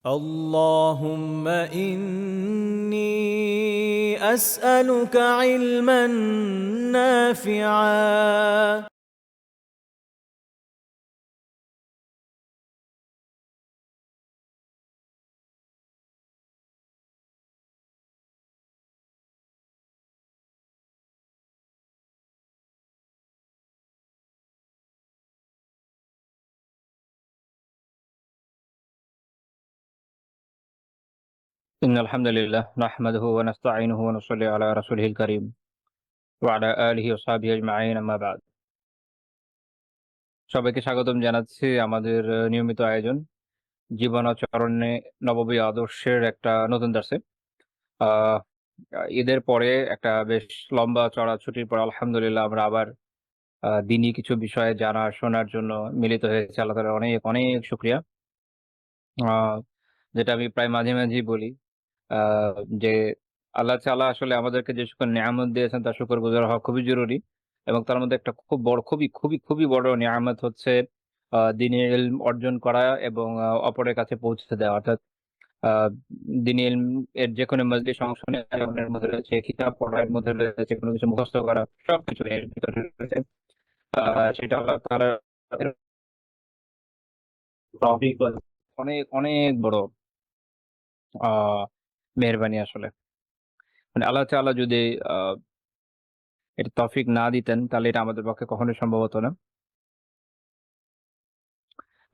اللهم إني أسألك علما نافعا إن الحمد لله نحمده ونستعينه ونصلي على رسوله الكريم وعلى آله وصحبه أجمعين أما بعد সবাইকে স্বাগতম জানাচ্ছি আমাদের নিয়মিত আয়োজন জীবনাচরণে নববী আদর্শের একটা নতুন দার্সে। আহ ঈদের পরে একটা বেশ লম্বা চড়া ছুটির পর আলহামদুলিল্লাহ আমরা আবার দিনই কিছু বিষয়ে জানা শোনার জন্য মিলিত হয়েছি। আল্লাহ তাআলার অনেক, অনেক শুকরিয়া। আ যেটা আমি প্রায় মাঝে, মাঝেই বলি আ যে আল্লাহ তাআলা আসলে আমাদেরকে যে সকল নিয়ামত দিয়েছেন তার শুকরগুজার হওয়া খুবই জরুরি। এবং তার মধ্যে একটা খুব বড় খুবই বড় নিয়ামত হচ্ছে দ্বীনি ইলম অর্জন করা এবং অপরের কাছে পৌঁছে দেওয়া। অর্থাৎ আ দ্বীনি ইলম এর যেকোনো মজলিস অংশ নেওয়া, এর মধ্যে রয়েছে কিতাব পড়া, এর মধ্যে রয়েছে কোনো কিছু মুখস্থ করা, সবকিছু এর ভিতরে রয়েছে। সেটা আল্লাহ তাআলার তৌফিক অনেক, অনেক বড় আ মেহেরবানি আসলে। মানে আল্লাহ তাআলা যদি আ এটা তৌফিক না দিতেন তাহলে এটা আমাদের পক্ষে কখনোই সম্ভব হতো না।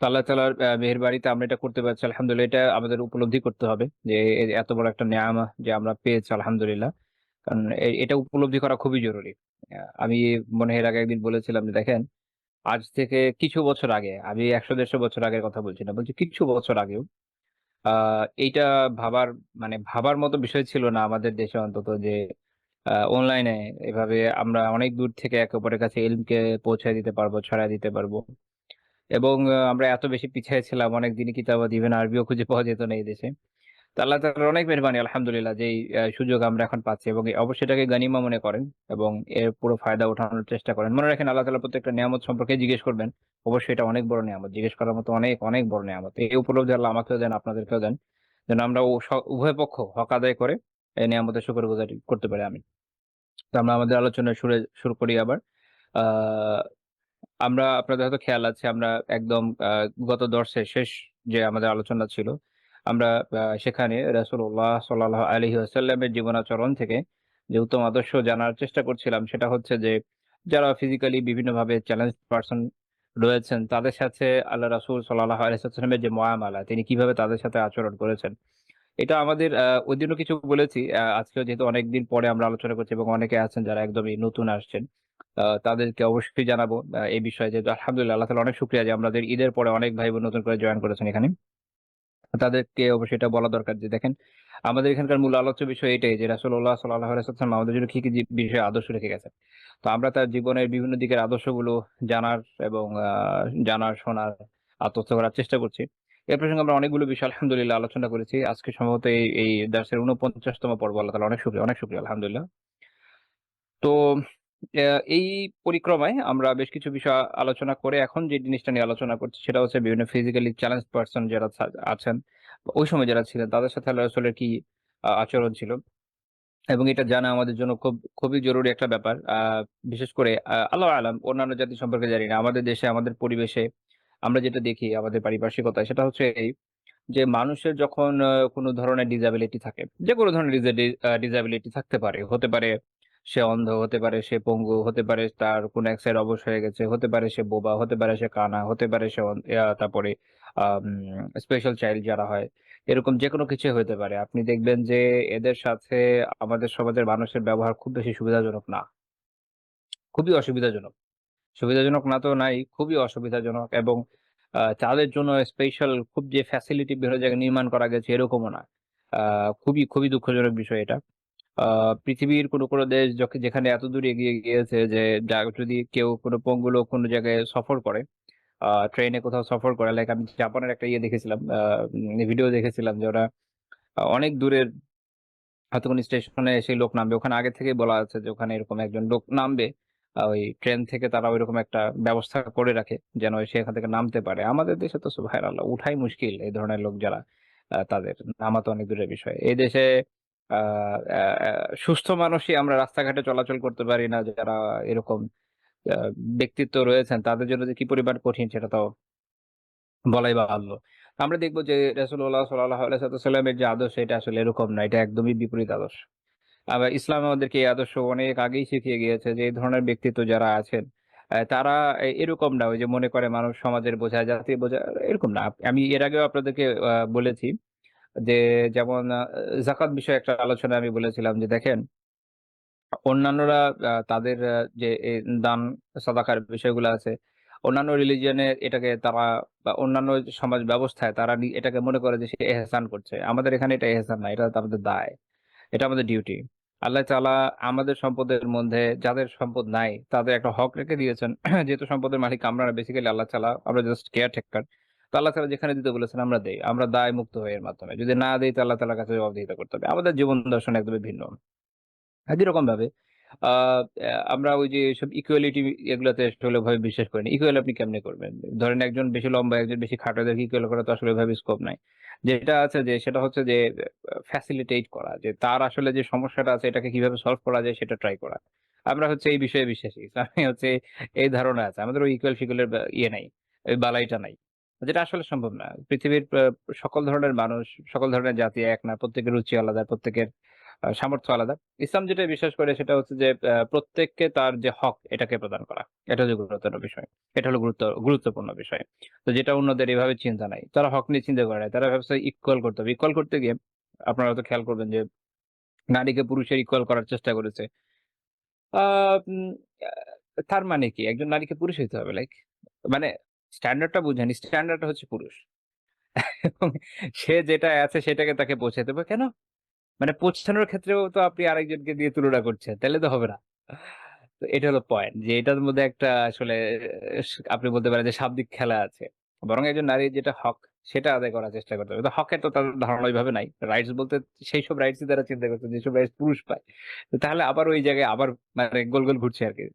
তো আল্লাহ তাআলার মেহেরবানিতে আমরা এটা করতে পারছি আলহামদুলিল্লাহ। এটা আমাদের উপলব্ধি করতে হবে যে এত বড় একটা নেয়ামা যে আমরা পেয়েছি আলহামদুলিল্লাহ। কারণ এটা উপলব্ধি করা খুবই জরুরি। আমি মনে হয় এর আগে একদিন বলেছিলাম যে দেখেন, আজ থেকে কিছু বছর আগে, আমি ১০০-১৫০ বছর আগের কথা বলছি না। বলছি কিছু বছর আগেও আ এইটা ভাবার ভাবার মতো বিষয় ছিল না আমাদের দেশে অন্তত যে অনলাইনে এভাবে আমরা অনেক দূর থেকে একে অপরের কাছে ইলমকে পৌঁছায় দিতে পারবো, ছড়ায় দিতে পারবো। এবং আমরা এত বেশি পিছিয়ে ছিলাম, অনেক দিনই কিতাবাত ইভেন আরবিও খুঁজে পাওয়া যেত না এই দেশে। তো আল্লাহ তাআলার অনেক মেহেরবানি আলহামদুলিল্লাহ যে এই সুযোগ আমরা এখন পাচ্ছি এবং অবশ্যই এটাকে গনিমা মনে করেন এবং এর পুরো ফায়দা উঠানোর চেষ্টা করেন। মনে রাখেন আল্লাহ তাআলা প্রত্যেকটা নিয়ামত সম্পর্কে জিজ্ঞেস করবেন। অবশ্যই এটা অনেক বড় নিয়ামত। জিজ্ঞেস করার মতো অনেক, অনেক বড় নিয়ামত। এই উপলব্ধি আল্লাহ আমাকেও দেন, আপনাদেরকেও দেন। যেন আমরা উভয় পক্ষ হক আদায় করে এই নিয়ামতের শুকরগুজারি করতে পারি। আমিন। তো আমরা আমাদের আলোচনা শুরু করি আবার। আ আমরা আপনাদের হয়তো খেয়াল আছে আমরা একদম গত দর্সের শেষ যে আমাদের আলোচনা ছিল, আমরা সেখানে রাসূলুল্লাহ সাল্লাল্লাহু আলাইহি ওয়াসাল্লামের জীবনাচরণ থেকে যে উত্তম আদর্শ জানার চেষ্টা করছিলাম সেটা হচ্ছে যে, যারা ফিজিক্যালি বিভিন্নভাবে চ্যালেঞ্জড পারসন রয়েছেন তাদের সাথে আল্লাহ রাসূল সাল্লাল্লাহু আলাইহি ওয়াসাল্লামের যে মুআমালা, তিনি কিভাবে তাদের সাথে আচরণ করেছেন। এটা আমাদের ঐদিনও কিছু বলেছি। আজকেও যেহেতু অনেকদিন পরে আমরা আলোচনা করছি এবং অনেকে আছেন যারা একদমই নতুন আসছেন। তাদেরকে অবশ্যই জানাবো এই বিষয়ে যেহেতু আলহামদুলিল্লাহ আল্লাহ তাআলা অনেক শুকরিয়া যে আমাদের ঈদের পরে অনেক ভাই-বোন নতুন করে জয়েন করেছেন এখানে। তাদেরকে অবশ্যই এটা বলা দরকার যে দেখেন, আমাদের এখানকার মূল আলোচ্য বিষয় এটাই যে রাসূলুল্লাহ সাল্লাল্লাহু আলাইহি ওয়াসাল্লাম আমাদের জন্য কি, কি বিষয়ে আদর্শ রেখে গেছেন। তো আমরা তার জীবনের বিভিন্ন দিকের আদর্শগুলো জানার এবং জানার, শোনার, আত্মস্থ করার চেষ্টা করছি। এ প্রসঙ্গে আমরা অনেকগুলো বিষয় আলহামদুলিল্লাহ আলোচনা করেছি। আজকে সম্ভবত এই দার্সের ৪৯ তম পর্ব। আল্লাহ তাআলা অনেক শুকরিয়া আলহামদুলিল্লাহ। তো এই পরিক্রমায় আমরা বেশ কিছু বিষয় আলোচনা করে এখন যে জিনিসটা নিয়ে আলোচনা করছি সেটা হচ্ছে বিভিন্ন ফিজিক্যালি চ্যালেঞ্জড পারসন যারা আছেন, ওই সময় যারা ছিলেন তাদের সাথে আল্লাহ রাসূলের কি আচরণ ছিল এবং এটা জানা আমাদের জন্য খুবই জরুরি একটা ব্যাপার। বিশেষ করে আল্লাহু আ'লাম অন্যান্য জাতি সম্পর্কে জানি না। আমাদের দেশে, আমাদের পরিবেশে আমরা যেটা দেখি আমাদের পারিপার্শ্বিকতায় সেটা হচ্ছে এই যে মানুষের যখন কোনো ধরনের ডিসএবিলিটি থাকে, যেকোনো ধরনের ডিসএবিলিটি থাকতে পারে। হতে পারে সে অন্ধ, হতে পারে সে পঙ্গু, হতে পারে তার কোনো এক সাইড অবশ হয়ে গেছে, হতে পারে সে বোবা, হতে পারে সে কানা, হতে পারে সে তারপরে আম স্পেশাল চাইল্ড যারা হয়, এরকম যেকোনো কিছুই হতে পারে। আপনি দেখবেন যে এদের সাথে আমাদের সমাজের মানুষের ব্যবহার খুব বেশি সুবিধাজনক না। খুবই অসুবিধাজনক। সুবিধাজনক না তো নাই, খুবই অসুবিধাজনক এবং তাদের জন্য স্পেশাল খুব যে ফ্যাসিলিটি বিভিন্ন জায়গায় নির্মাণ করা গেছে এরকমও না। আ খুবই দুঃখজনক বিষয় এটা। আ পৃথিবীর কোনো দেশ যেখানে এতদূর এগিয়ে গিয়েছে যে যদি কেউ কোনো পঙ্গু লোক কোনো জায়গায় সফর করে, ট্রেনে কোথাও সফর করে, লাইক আমি জাপানের একটা ইয়ে দেখেছিলাম, ভিডিও দেখেছিলাম যে ওরা অনেক দূরের হয়তো কোনো স্টেশনে সেই লোক নামবে। ওখানে আগে থেকেই বলা আছে যে ওখানে এরকম একজন লোক নামবে। ওই ট্রেন থেকে তারা ঐরকম একটা ব্যবস্থা করে রাখে যেন সে এখান থেকে নামতে পারে। আমাদের দেশে তো সুবহানাল্লাহ উঠাই মুশকিল এই ধরনের লোক যারা। তাদের নামাতো অনেক দূরের বিষয়। এই দেশে আহ আহ, আহ, সুস্থ মানুষই আমরা রাস্তাঘাটে চলাচল করতে পারি না, যারা এরকম আহ, ব্যক্তিত্ব রয়েছেন তাদের জন্য যে কি পরিমাণ কঠিন সেটা তো বলাই বাহুল্য। আমরা দেখবো যে রাসূলুল্লাহ সাল্লাল্লাহু আলাইহি ওয়াসাল্লামের যে আদর্শ এটা আসলে এরকম না, এটা একদমই বিপরীত আদর্শ। আবার ইসলাম আমাদেরকে এই আদর্শ অনেক আগেই শিখিয়ে গিয়েছে যে এই ধরনের ব্যক্তিত্ব যারা আছেন তারা এরকম না ওই যে মনে করে মানুষ সমাজের বোঝা, জাতির বোঝা, এরকম না। আমি এর আগেও আপনাদেরকে বলেছি যে যেমন যাকাত বিষয়ে একটা আলোচনা আমি বলেছিলাম যে দেখেন অন্যান্যরা তাদের যে দান সাদাকার বিষয়গুলো আছে, অন্যান্য রিলিজিয়নে এটাকে তারা বা অন্যান্য সমাজ ব্যবস্থায় তারা এটাকে মনে করে যে সে এহসান করছে। আমাদের এখানে এটা এহসান না, এটা আমাদের দায়, এটা আমাদের ডিউটি। আল্লাহ তাআলা আমাদের সম্পদের মধ্যে যাদের সম্পদ নাই তাদের একটা হক রেখে দিয়েছেন। যেহেতু সম্পদের মালিক আমরা বেসিক্যালি আল্লাহ তাআলা, আমরা জাস্ট কেয়ারটেকার। তো আল্লাহ তাআলা যেখানে দিতে বলেছেন আমরা দেই, আমরা দায় মুক্ত হয়ে এর মাধ্যমে। যদি না দেই তো আল্লাহ তাআলার কাছে জবাবদিহিতা করতে হবে। আমাদের জীবন দর্শন একদমই ভিন্ন। একই রকম ভাবে আ আমরা ওই যে সব ইকুয়ালিটি এগুলাতে আসলে ওভাবে বিশ্বাস করি না। ইকুয়াল আপনি কেমনে করবেন? ধরেন একজন বেশি লম্বা, একজন বেশি খাটো, এদেরকে ইকুয়াল করা তো আসলে ওইভাবে স্কোপ নাই। যেটা আছে যে সেটা হচ্ছে যে ফ্যাসিলিটেট করা। যে তার আসলে যে সমস্যাটা আছে এটাকে কিভাবে সলভ করা যায় সেটা ট্রাই করা। আমরা হচ্ছে এই বিষয়ে বিশ্বাসী। ইসলামে হচ্ছে এই ধারণা আছে। আমাদের ওই ইকুয়াল ফিকুয়াল এর ইয়ে নাই। ওই বালাইটা নাই। যেটা আসলে সম্ভব না। পৃথিবীর সকল ধরনের মানুষ, সকল ধরনের জাতি এক না। প্রত্যেকের রুচি আলাদা, প্রত্যেকের সামর্থ্য আলাদা। ইসলাম যেটা বিশ্বাস করে সেটা হচ্ছে যে প্রত্যেককে তার যে হক এটাকে প্রদান করা। এটা হচ্ছে গুরুত্বপূর্ণ বিষয়। এটা হলো গুরুত্বপূর্ণ বিষয়। তো যেটা অন্যদের এভাবে চিন্তা নাই। তারা হক নিয়ে চিন্তা করে নাই। তারা ভাবছে ইকুয়াল করতে হবে। ইকুয়াল করতে গিয়ে আপনারা হয়তো খেয়াল করবেন যে নারীকে পুরুষের ইকুয়াল করার চেষ্টা করেছে। আ উম আ তার মানে কি? একজন নারীকে পুরুষ হইতে হবে লাইক মানে স্ট্যান্ডার্ডটা বুঝেন। স্ট্যান্ডার্ডটা হচ্ছে পুরুষ। এবং সে যেটা আছে সেটাকে তাকে পৌঁছাতে হবে। কেন? মানে পৌঁছানোর ক্ষেত্রেও তো আপনি আরেকজনকে দিয়ে তুলনা করছেন। তাইলে তো হবে না। তো এটা হলো পয়েন্ট যে এটার মধ্যে একটা আসলে আপনি বলতে পারেন যে শাব্দিক খেলা আছে। বরং একজন নারীর যেটা হক সেটা আদায় করার চেষ্টা করতে হবে। তো হকের তো তাদের ধারণা ওইভাবে নাই। রাইটস বলতে সেইসব রাইটসই তারা চিন্তা করছে যেসব রাইটস পুরুষ পায়। তো তাহলে আবার ওই জায়গায় আবার মানে গোল, গোল ঘুরছে আরকি।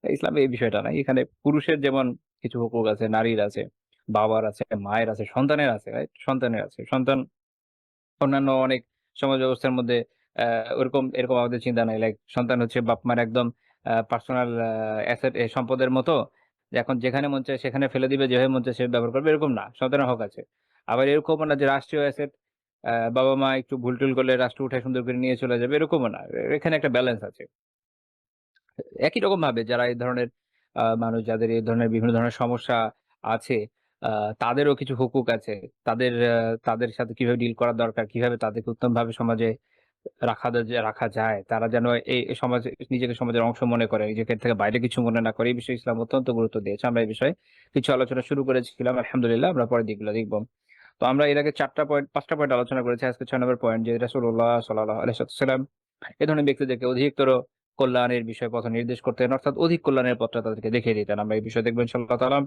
ইসলামে এই বিষয়টা নাই। এখানে পুরুষের যেমন কিছু হুকুক আছে, নারীর আছে, বাবার আছে, মায়ের আছে, সন্তানের আছে, রাইট? সন্তানের আছে। সন্তান অন্যান্য অনেক সমাজ ব্যবস্থার মধ্যে এরকম আমাদের চিন্তা নাই। লাইক সন্তান হচ্ছে বাপ-মার একদম পার্সোনাল অ্যাসেট সম্পদের মতো। যে এখন যেখানে মন চায় সেখানে ফেলে দিবে, যেভাবে মন চায় সেভাবে ব্যবহার করবে, এরকম না। সন্তানের হক আছে। আবার এরকমও না যে রাষ্ট্রীয় অ্যাসেট বাবা-মা একটু ভুল-টুল করলে রাষ্ট্র উঠায় সুন্দর করে নিয়ে চলে যাবে, এরকমও না। এখানে একটা ব্যালেন্স আছে। একই রকমভাবে যারা এই ধরনের মানুষ যাদের এই ধরনের বিভিন্ন ধরনের সমস্যা আছে, আ তাদেরও কিছু হুকুক আছে। তাদের সাথে কিভাবে ডিল করা দরকার, কিভাবে তাদেরকে উত্তমভাবে সমাজে রাখা যায়। তারা যেন এই সমাজে নিজেকে সমাজের অংশ মনে করে, নিজেকে এর থেকে বাইরে কিছু মনে না করে। এই বিষয়ে ইসলাম অত্যন্ত গুরুত্ব দিয়েছে। আমরা এই বিষয়ে কিছু আলোচনা শুরু করেছিলাম। আলহামদুলিল্লাহ আমরা পরের দিকগুলো দেখব। তো আমরা এর আগে ৫ টা পয়েন্ট আলোচনা করেছি। আজকে ৬ নম্বর পয়েন্ট যে রাসূলুল্লাহ সাল্লাল্লাহু আলাইহি ওয়াসাল্লাম এ ধরনের ব্যক্তিদেরকে অধিকতর কল্যাণের বিষয়ে পথ নির্দেশ করতেন। অর্থাৎ অধিক কল্যাণের পথটা তাদেরকে দেখিয়ে দিতেন। আমরা এই বিষয়ে দেখব ইনশাআল্লাহ তাআলা।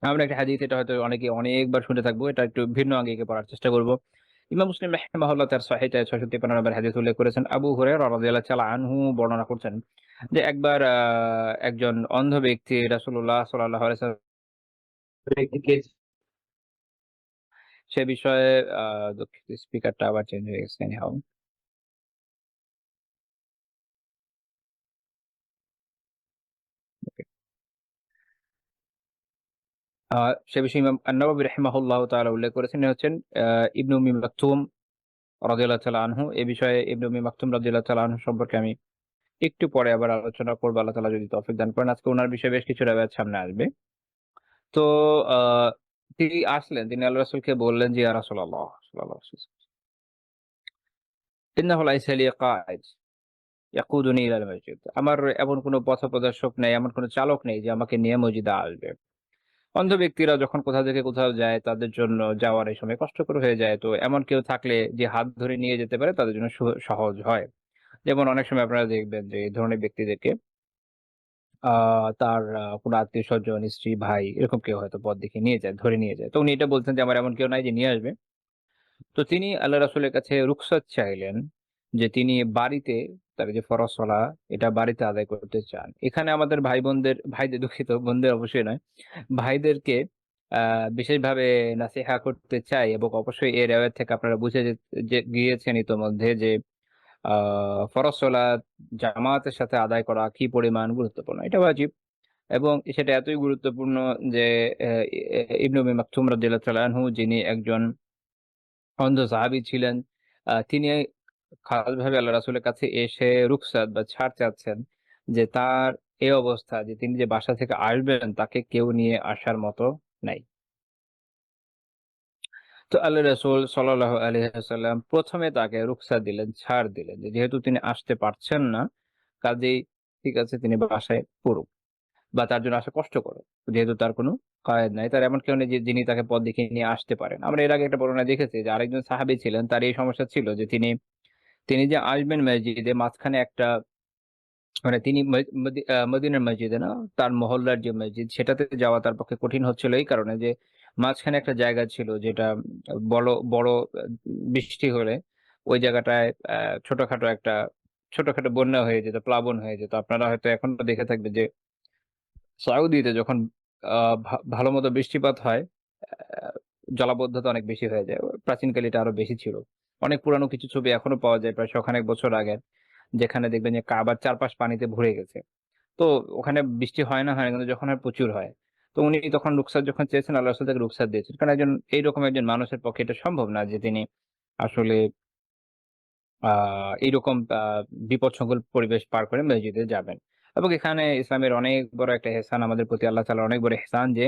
আমরা একটা হাদিস এটা হয়তো অনেকে অনেকবার শুনে থাকবো। এটা একটু ভিন্ন আঙ্গিকে পড়ার চেষ্টা করব। ইমাম মুসলিম রাহিমাহুল্লাহ তার সহিহে ৬৫৩ নম্বর হাদিস উল্লেখ করেছেন। আবু হুরায়রা রাদিয়াল্লাহু তাআলা আনহু বর্ণনা করছেন যে একবার একজন অন্ধ ব্যক্তি রাসূলুল্লাহ সাল্লাল্লাহু আলাইহি ওয়াসাল্লাম ব্যক্তিকে সে বিষয়ে আ দুঃখিত স্পিকারটা আবার চেঞ্জ হয়ে গেছে এনিহাউ। ওকে। আ সে বিষয়ে ইমাম আন-নাওয়াবী রাহিমাহুল্লাহ তাআলা উল্লেখ করেছেন। ইনি হচ্ছেন আ ইবনে উম্মি মাকতুম রাদিয়াল্লাহু তাআলা আনহু। এ বিষয়ে ইবনে উম্মি মাকতুম রাদিয়াল্লাহু তাআলা আনহু সম্পর্কে আমি একটু পরে আবার আলোচনা করব। আল্লাহ তাআলা যদি তৌফিক দান করেন। আজকে উনার বিষয়ে বেশ কিছু রেওয়ায়াত সামনে আসবে। তো আ তিনি আসলেন। তিনি আল্লাহ রাসূলকে বললেন যে, "ইয়া রাসূলাল্লাহ সাল্লাল্লাহু আলাইহি ওয়াসাল্লাম, ইন্নাহু লাইসা লি কাঈদ ইয়াকুদুনি ইলাল মসজিদ।" আমার এমন কোন পথপ্রদর্শক নেই, এমন কোন চালক নেই যে আমাকে নিয়ে মসজিদে আসবে। অন্ধ ব্যক্তিরা যখন কোথা থেকে কোথাও যায় তাদের জন্য যাওয়ার এই সময় কষ্টকর হয়ে যায়। তো এমন কেউ থাকলে যে হাত ধরে নিয়ে যেতে পারে তাদের জন্য সহজ হয়। যেমন অনেক সময় আপনারা দেখবেন যে এই ধরনের ব্যক্তিদেরকে আ তার কোন আত্মীয়স্বজন, স্ত্রী, ভাই এরকম কেউ হয়তো পথ দেখিয়ে নিয়ে যায়, ধরে নিয়ে যায়। তো উনি এটা বলছেন যে আমার এমন কেউ নাই যে নিয়ে আসবে। তো তিনি আল্লাহ রাসূলের কাছে রুখসাত চাইলেন যে তিনি বাড়িতে তার যে ফরজ সালাহ এটা বাড়িতে আদায় করতে চান। এখানে আমাদের ভাইদের দুঃখিত বোনদের অবশ্যই নয়। ভাইদেরকে বিশেষভাবে নাসিহা করতে চাই, এবং অবশ্যই এর রেওয়ায়েত থেকে আপনারা বুঝে গিয়েছেন ইতোমধ্যে যে ফরজ সালাত জামাতের সাথে আদায় করা কি পরিমাণ গুরুত্বপূর্ণ। এটা ওয়াজিব, এবং সেটা এতই গুরুত্বপূর্ণ যে ইবনে উম্মি মাকতুম রাদিয়াল্লাহু তাআলা আনহু, যিনি একজন অন্ধ সাহাবী ছিলেন, তিনি খাসভাবে আল্লাহ রাসূলের কাছে এসে রুখসাত বা ছাড় চাচ্ছেন যে তার এই অবস্থা যে তিনি যে বাসা থেকে আসবেন তাকে কেউ নিয়ে আসার মতো নাই। তো আল্লাহ রাসূল সাল্লাল্লাহু আলাইহি ওয়াসাল্লাম ১ম এ তাকে রুখসা দিলেন, ছাড় দিলেন যে যেহেতু তিনি আসতে পারছেন না, কাজেই ঠিক আছে তিনি বাসায় পড়ুক বা তার জন্য আসা কষ্টকর। যেহেতু তার কোনো কায়েদ নাই। তার এমন কেউ নেই যে যিনি তাকে পথ দেখিয়ে নিয়ে আসতে পারেন। আমরা এর আগে একটা বর্ণনা দেখেছি যে আরেকজন সাহাবী ছিলেন, তার এই সমস্যা ছিল যে তিনি যে আসবেন মসজিদে, মাঝখানে একটা, মানে তিনি ম মদি আ মদিনার মসজিদে না, তার মহল্লার যে মসজিদ সেটাতে যাওয়া তার পক্ষে কঠিন হচ্ছিল এই কারণে যে মাঝখানে একটা জায়গা ছিল যেটা বড় বড় বৃষ্টি হলে ওই জায়গাটায় ছোটখাটো বন্যা হয়ে যেত, প্লাবন হয়ে যেত। আপনারা হয়তো এখনো দেখে থাকবেন যে সউদিতে যখন আ ভালোমতো বৃষ্টিপাত হয়, আ জলাবদ্ধতা অনেক বেশি হয়ে যায়। প্রাচীনকালে এটা আরো বেশি ছিল। অনেক পুরানো কিছু ছবি এখনো পাওয়া যায় প্রায় শখানেক বছর আগের। যেখানে দেখবেন যে কাবার চারপাশ পানিতে ভরে গেছে। তো ওখানে বৃষ্টি হয় না, কিন্তু যখন হয় প্রচুর হয়। তো উনি তখন রুখসাত যখন চেয়েছেন, আল্লাহ রাসূল তাকে রুখসাত দিয়েছেন। কারণ এইরকম একজন মানুষের পক্ষে এটা সম্ভব না যে তিনি আসলে আ এইরকম বিপদসংকুল পরিবেশ পার করে মসজিদে যাবেন। এবং এখানে ইসলামের অনেক বড় একটা ইহসান আমাদের প্রতি, আল্লাহ তাআলার অনেক বড় ইহসান যে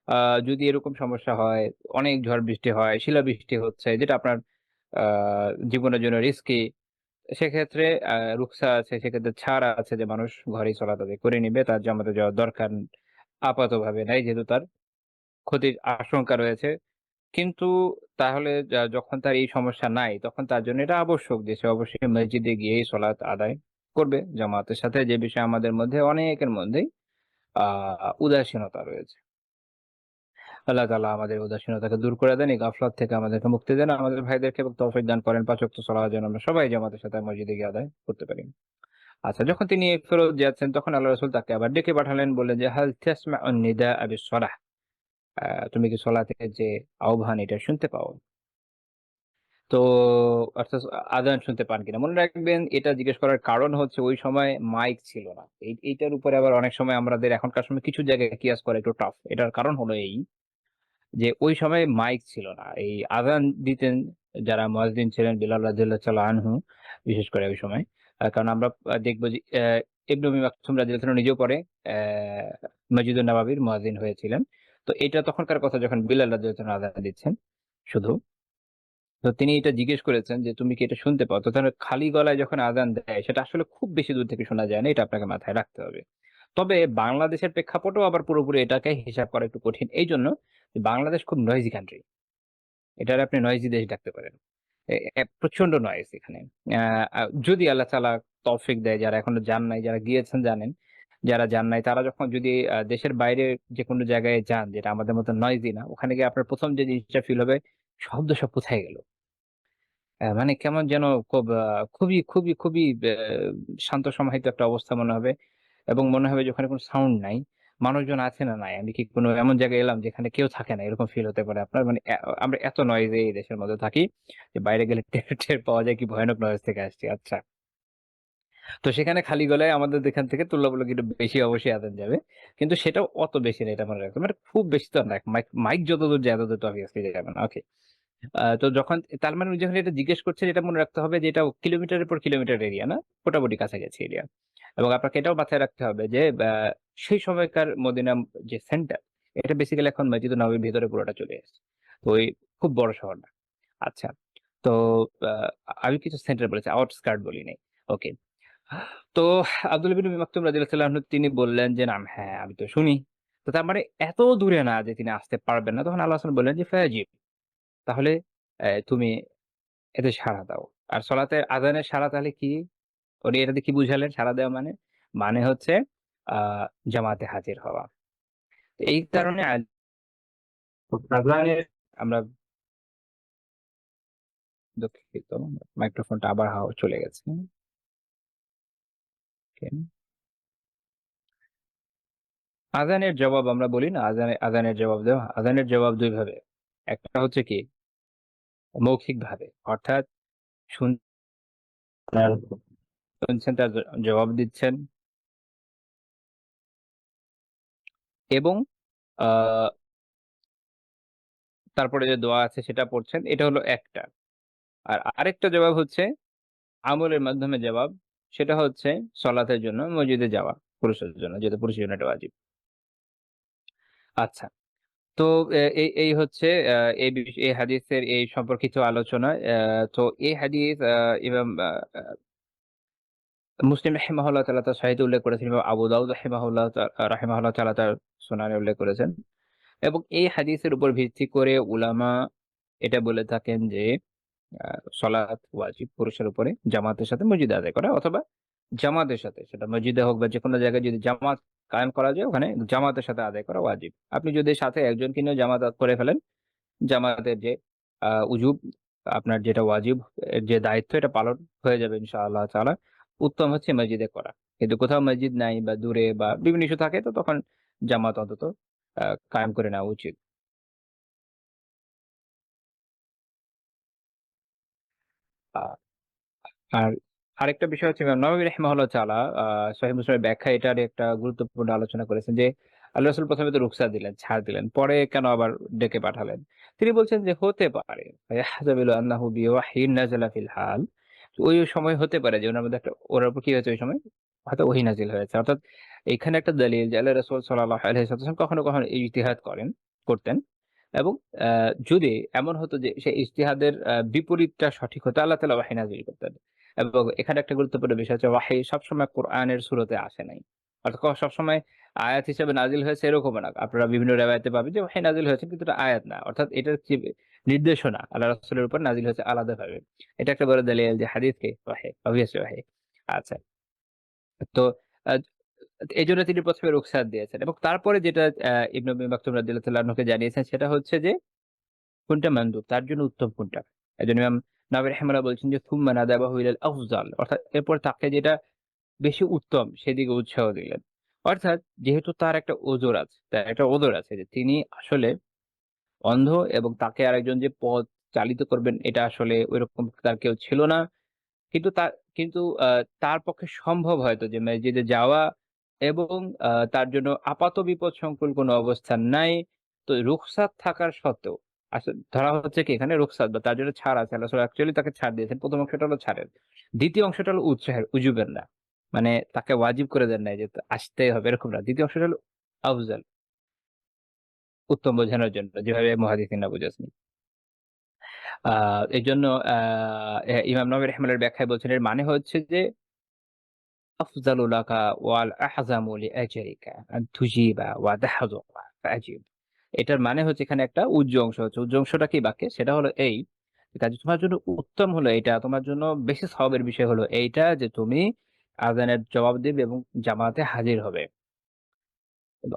আ যদি এরকম সমস্যা হয়, অনেক ঝড় বৃষ্টি হয়, শিলাবৃষ্টি হচ্ছে যেটা আপনার আ জীবনের জন্য রিস্কি, সেক্ষেত্রে রুখসা আছে, সেক্ষেত্রে ছাড় আছে যে মানুষ ঘরেই চলাচল করে নিবে। তার জামাতে যাওয়ার দরকার আপাতভাবে নাই, যেহেতু তার ক্ষতির আশঙ্কা রয়েছে। কিন্তু তাহলে যখন তার এই সমস্যা নাই, তখন তার জন্য এটা আবশ্যক যে সে অবশ্যই মসজিদে গিয়েই সলাত আদায় করবে জামাতের সাথে। যে বিষয়ে আমাদের মধ্যে অনেকের মধ্যেই আ উদাসীনতা রয়েছে। আল্লাহ তাআলা আমাদের উদাসীনতাকে দূর করে দেন। এই গাফলাত থেকে আমাদেরকে মুক্তি দেন। আমাদের ভাইদেরকে এবং তৌফিক দান করেন ৫ ওয়াক্ত সালাত যেন আমরা সবাই জামাতের সাথে মসজিদে গিয়ে আদায় করতে পারি। আচ্ছা, যখন তিনি ফেরত যাচ্ছেন তখন আল্লাহ রাসূল তাকে আবার ডেকে পাঠালেন, বললেন যে, "হাল তাসমাউন নিদাআ বিস-সালাহ?" তুমি কি সলাতের যে আহ্বান এটা শুনতে পাও? তো অর্থাৎ আযান শুনতে পান কিনা? মনে রাখবেন, এটা জিজ্ঞেস করার কারণ হচ্ছে ওই সময় মাইক ছিল না। এইটার উপরে আবার অনেক সময় আমাদের এখনকার সময় কিছু জায়গায় কিয়াস করা একটু টাফ। এটার কারণ হলো এই যে ওই সময় মাইক ছিল না। এই আযান দিতেন যারা মুয়াজ্জিন ছিলেন বিলাল রাদিয়াল্লাহু তাআলা আনহু, বিশেষ করে ওই সময়। কারণ আমরা দেখব যে ইবনে উম্মি মাকতুম রাদিয়াল্লাহু তাআলা নিজেও পরে মসজিদুন নববীর মুয়াজ্জিন হয়েছিলেন। তো এটা তখনকার কথা যখন বিলাল রাদিয়াল্লাহু তাআলা আযান দিচ্ছেন শুধু। তো তিনি এটা জিজ্ঞেস করেছেন যে, "তুমি কি এটা শুনতে পাও?" তো তারা খালি গলায় যখন আযান দেয় সেটা আসলে খুব বেশি দূর থেকে শোনা যায় না। এটা আপনাকে মাথায় রাখতে হবে। তবে বাংলাদেশের প্রেক্ষাপটেও আবার পুরোপুরি এটাকে হিসাব করা একটু কঠিন। এইজন্য যে বাংলাদেশ খুব নয়েজি কান্ট্রি। এটারে আপনি নয়েজি দেশ ডাকতে পারেন। এ এ প্রচন্ড নয়েজ এখানে। আ আ যদি আল্লাহ তাআলা তৌফিক দেয়, যারা এখনো যান নাই, যারা গিয়েছেন জানেন। যারা যান নাই তারা যখন যদি দেশের বাইরে যেকোনো জায়গায় যান যেটা আমাদের মতো নয়েজি না, ওখানে গিয়ে আপনার ১ম যে জিনিসটা ফিল হবে, শব্দ সব কোথায় গেল? মানে কেমন যেন খুবই শান্ত সমাহিত একটা অবস্থা মনে হবে, এবং মনে হবে যে ওখানে কোনো সাউন্ড নাই। মানুষজন আছে না নাই? আমি কি কোনো এমন জায়গায় এলাম যেখানে কেউ থাকে না? এরকম ফিল হতে পারে আপনার। মানে আমরা এত নয়েজে এই দেশের মধ্যে থাকি যে বাইরে গেলে টের পাওয়া যায় কি ভয়ানক নয়েজ থেকে আসছি। আচ্ছা। তো সেখানে খালি গলায় আমাদের এখান থেকে তুলনামূলক একটু বেশি অবশ্যই আদান যাবে। কিন্তু সেটাও অত বেশি না, এটা মনে রাখবেন। মানে খুব বেশি তো না। মাইক যতদূর যায় ততদূর তো obviously যাবে না। ওকে। তো যখন তার মানে উনি যখন এটা জিজ্ঞেস করছেন, এটা মনে রাখতে হবে যে এটা কিলোমিটারের পর কিলোমিটার এরিয়া না, মোটামুটি কাছাকাছি এরিয়া। এবং আপনাকে এটাও মাথায় রাখতে হবে যে সেই সময়কার মদিনা যে সেন্টার, এটা বেসিক্যালি এখন মসজিদুন নববীর ভিতরে পুরোটা চলে এসেছে। তো ওই খুব বড় শহর না। আচ্ছা। তো আ আমি কিছু সেন্টার বলেছি, আউটস্কার্ট বলি নাই। ওকে। তো আব্দুল্লাহ বিন উম্মি মাকতুম রাদিয়াল্লাহু তাআলা আনহু তিনি বললেন যে, "নাম, হ্যাঁ, আমি তো শুনি।" তো তার মানে এত দূরে না যে তিনি আসতে পারবেন না। তখন আল্লাহ রাসূল বললেন যে, "ফায়াজিব।" তাহলে তুমি এতে সাড়া দাও। আর সলাতের আযানের সাড়া তাহলে কি? উনি এটাতে কি বুঝালেন সাড়া দেওয়া মানে? মানে হচ্ছে আ জামাতে হাজির হওয়া। তো এই কারণে আযানের আমরা দুঃখিত, মাইক্রোফোনটা আবার চলে গেছে। ওকে। আজানের জবাব আমরা বলি না, আজানের জবাব দেওয়া। আজানের জবাব দুই ভাবে। একটা হচ্ছে কি মৌখিক ভাবে, অর্থাৎ শুনছেন তার জবাব দিচ্ছেন, এবং আহ তারপরে যে দোয়া আছে সেটা পড়ছেন, এটা হলো একটা। আর আরেকটা জবাব হচ্ছে আমলের মাধ্যমে জবাব, সেটা হচ্ছে সলাতের জন্য মসজিদে যাওয়া পুরুষের জন্য, যেহেতু পুরুষের জন্য এটা ওয়াজিব। আচ্ছা, তো এই হচ্ছে এই হাদিসের এই সম্পর্কিত আলোচনা। তো এই হাদিস ইমাম মুসলিম রাহিমাহুল্লাহ তাআলা তার সহিহে উল্লেখ করেছেন, এবং আবু দাউদ রাহিমাহুল্লাহ তাআলা তার সুনানে উল্লেখ করেছেন। এবং এই হাদিসের উপর ভিত্তি করে উলামা এটা বলে থাকেন যে সলাত ওয়াজিব পুরুষের উপরে জামাতের সাথে মসজিদে আদায় করা, অথবা জামাতের সাথে, সেটা মসজিদে হোক বা যে কোনো জায়গায় যদি জামাত কায়েম করা যায়, ওখানে জামাতের সাথে আদায় করা ওয়াজিব। আপনি যদি সাথে একজনকে নিয়ে জামাত করে ফেলেন, জামাতের যে উজুব, আপনার যেটা ওয়াজিব এর যে দায়িত্ব, এটা পালন হয়ে যাবে ইনশাআল্লাহ তাআলা। উত্তম হচ্ছে মসজিদে করা। কিন্তু কোথাও মসজিদ নাই বা দূরে বা বিভিন্ন ইস্যু থাকে, তো তখন জামাত অন্তত কায়েম করে নেওয়া উচিত। আহ, আর আরেকটা বিষয় হচ্ছে ইমাম নববী রাহিমাহুল্লাহ তাআলা সহিহ মুসলিমের ব্যাখ্যা এটার একটা গুরুত্বপূর্ণ আলোচনা করেছেন যে আল্লাহ রাসূল প্রথমে তো রুখসা দিলেন, ছাড় দিলেন, পরে কেন আবার ডেকে পাঠালেন? তিনি বলছেন যে হতে পারে ইয়াহতামিলু আন্নাহু বিওয়াহয়িন নাযালা ফিল হাল, ওই সময় হতে পারে যে ওনার মধ্যে একটা, ওর উপর কি হয়েছে ওই সময়, হয়তো ওহী নাজিল হয়েছে। অর্থাৎ এখানে একটা দলিল যে আল্লাহ রাসূল সাল্লাল্লাহু আলাইহি ওয়াসাল্লাম কখনো কখনো ইজতিহাদ করতেন, এবং যদি এমন হতো যে সেই ইজতিহাদের বিপরীতটা সঠিক হতো, আল্লাহ তাআলা ওয়াহী নাযিল করতেন। এবং এখানে একটা গুরুত্বপূর্ণ বিষয় হচ্ছে ওয়াহী সবসময় কোরআনের সুরতে আসে নাই। অর্থাৎ সবসময় আয়াত হিসেবে নাযিল হয়েছে এরকমও না। আপনারা বিভিন্ন রিওয়ায়াতে পাবেন যে ওয়াহী নাযিল হয়েছে কিন্তু এটা আয়াত না। অর্থাৎ এটার যে নির্দেশনা আল্লাহ রাসূলের উপর নাযিল হয়েছে আলাদাভাবে। এটা একটা বড় দলিল যে হাদিসকে ওয়াহী, অবভিয়াসলি ওয়াহী। আচ্ছা। তো আ এজন্য তিনি ১ম এ রুখসাত দিয়েছেন, এবং তারপরে যেটা ইবনে উম্মি মাকতুম রাদিয়াল্লাহু তাআলা আনহুকে জানিয়েছেন সেটা হচ্ছে যে কোনটা মানদুব, তার জন্য উত্তম কোনটা। এজন্য ইমাম নাওয়ী রাহিমাহুল্লাহ বলছেন যে সুম্মা নাদাবাহু ইলাল আফজাল, অর্থাৎ এরপর তাকে যেটা বেশি উত্তম সেদিকে উৎসাহ দিলেন। অর্থাৎ যেহেতু তার একটা ওজর আছে, তার একটা ওজর আছে যে তিনি আসলে অন্ধ, এবং তাকে আরেকজন যে পথ চালিত করবেন এটা আসলে ঐরকম তার কেউ ছিল না। কিন্তু তার পক্ষে সম্ভব হয়তো যে মসজিদে যাওয়া, এবং তার জন্য আপাত বিপদ সংকুল কোনো অবস্থান নাই। তো রুখসাত থাকার সত্ত্বেও ধরা হচ্ছে কি এখানে রুখসাত বা তার জন্য ছাড় আছে। আল্লাহ রাসূল অ্যাকচুয়ালি তাকে ছাড় দিয়েছেন। ১ম অংশটা হলো ছাড়ের। ২য় অংশটা হলো উৎসাহের, উজুবের না। মানে তাকে ওয়াজিব করে দেন নাই যে আসতেই হবে এরকম না। ২য় অংশটা হলো আফজাল, উত্তম বোঝানোর জন্য, যেভাবে মুহাদ্দিসিনরা বুঝেছেন। আ এজন্য ইমাম নববী রাহিমাহুল্লাহর ব্যাখ্যায় বলছেন এর মানে হচ্ছে যে আফজালু লাকা ওয়াল আহজামু লিআজরিকা আন তুজিবা ওয়া তাহযুরা ফাআজিব। এটার মানে হচ্ছে এখানে একটা উজ্জ অংশ হচ্ছে। উজ্জ অংশটা কি বাক্যে? সেটা হলো এই, কাজে তোমার জন্য উত্তম হলো এইটা, তোমার জন্য বেশি সওয়াবের বিষয় হলো এইটা যে তুমি আযানের জবাব দিবে এবং জামাতে হাজির হবে।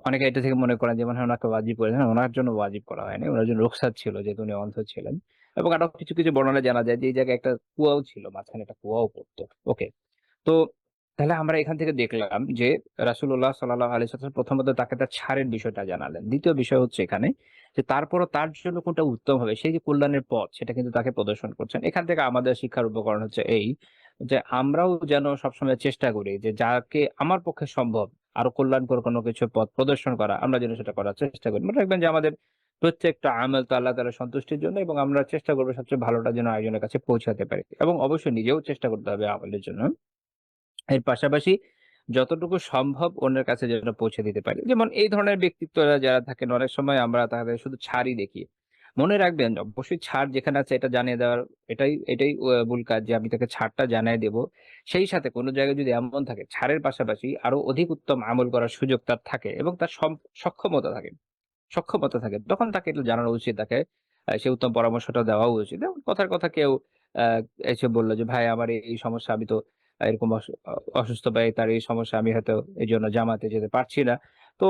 অনেকে এটা থেকে মনে করেন যে মনে হয় ওনাকে ওয়াজিব করেছেন। ওনার জন্য ওয়াজিব করা হয়নি। ওনার জন্য রুখসাত ছিল যেহেতু উনি অন্ধ ছিলেন। এবং আরো কিছু বর্ণনায় জানা যায় যে এই জায়গায় একটা কুয়াও ছিল। মাঝখানে একটা কুয়াও পড়তো। ওকে। তো তাহলে আমরা এখান থেকে দেখলাম যে রাসূলুল্লাহ সাল্লাল্লাহু আলাইহি ওয়াসাল্লাম প্রথমত তাকে তার ছাড়ের বিষয়টা জানালেন। দ্বিতীয় বিষয় হচ্ছে এখানে যে তারপরও তার জন্য কোনটা উত্তম হবে সেই যে কল্যাণের পথ সেটা কিন্তু তাকে প্রদর্শন করছেন। এখান থেকে আমাদের শিক্ষার উপকরণ হচ্ছে এই যে আমরাও যেন সবসময় চেষ্টা করি যে যাকে আমার পক্ষে সম্ভব আরো কল্যাণকর কোনো কিছু পথ প্রদর্শন করা, আমরা যেন সেটা করার চেষ্টা করি। মনে রাখবেন যে আমাদের প্রত্যেকটা আমল তো আল্লাহ তাআলার সন্তুষ্টির জন্য, এবং আমরা চেষ্টা করব সবচেয়ে ভালোটা যেন আরেকজনের কাছে পৌঁছাতে পারি। এবং অবশ্যই নিজেও চেষ্টা করতে হবে আমলের জন্য। এর পাশাপাশি যতটুকু সম্ভব অন্যের কাছে যেন পৌঁছে দিতে পারি। যেমন এই ধরনের ব্যক্তিত্বরা যারা থাকেন অনেক সময় আমরা তাদের শুধু ছাড়ই দেখি। মনে রাখবেন অবশ্যই ছাড় যেখানে আছে এটা জানিয়ে দেওয়ার, এটাই মূল কাজ যে আমি তাকে ছাড়টা জানায় দেব। সেই সাথে কোন জায়গায় যদি এমন থাকে ছাড়ের পাশাপাশি আরো অধিক উত্তম আমল করার সুযোগ তার থাকে, এবং তার সক্ষমতা থাকে। সক্ষমতা থাকে। তখন তাকে এগুলো জানানো উচিত, তাকে সে উত্তম পরামর্শটা দেওয়াও উচিত। যেমন কথার কথা কেউ আ এসে বলল যে, "ভাই আমার এই সমস্যা, আমি তো এরকম অসুস্থ ভাই, তার এই সমস্যা, আমি হয়তো এজন্য জামাতে যেতে পারছি না।" তো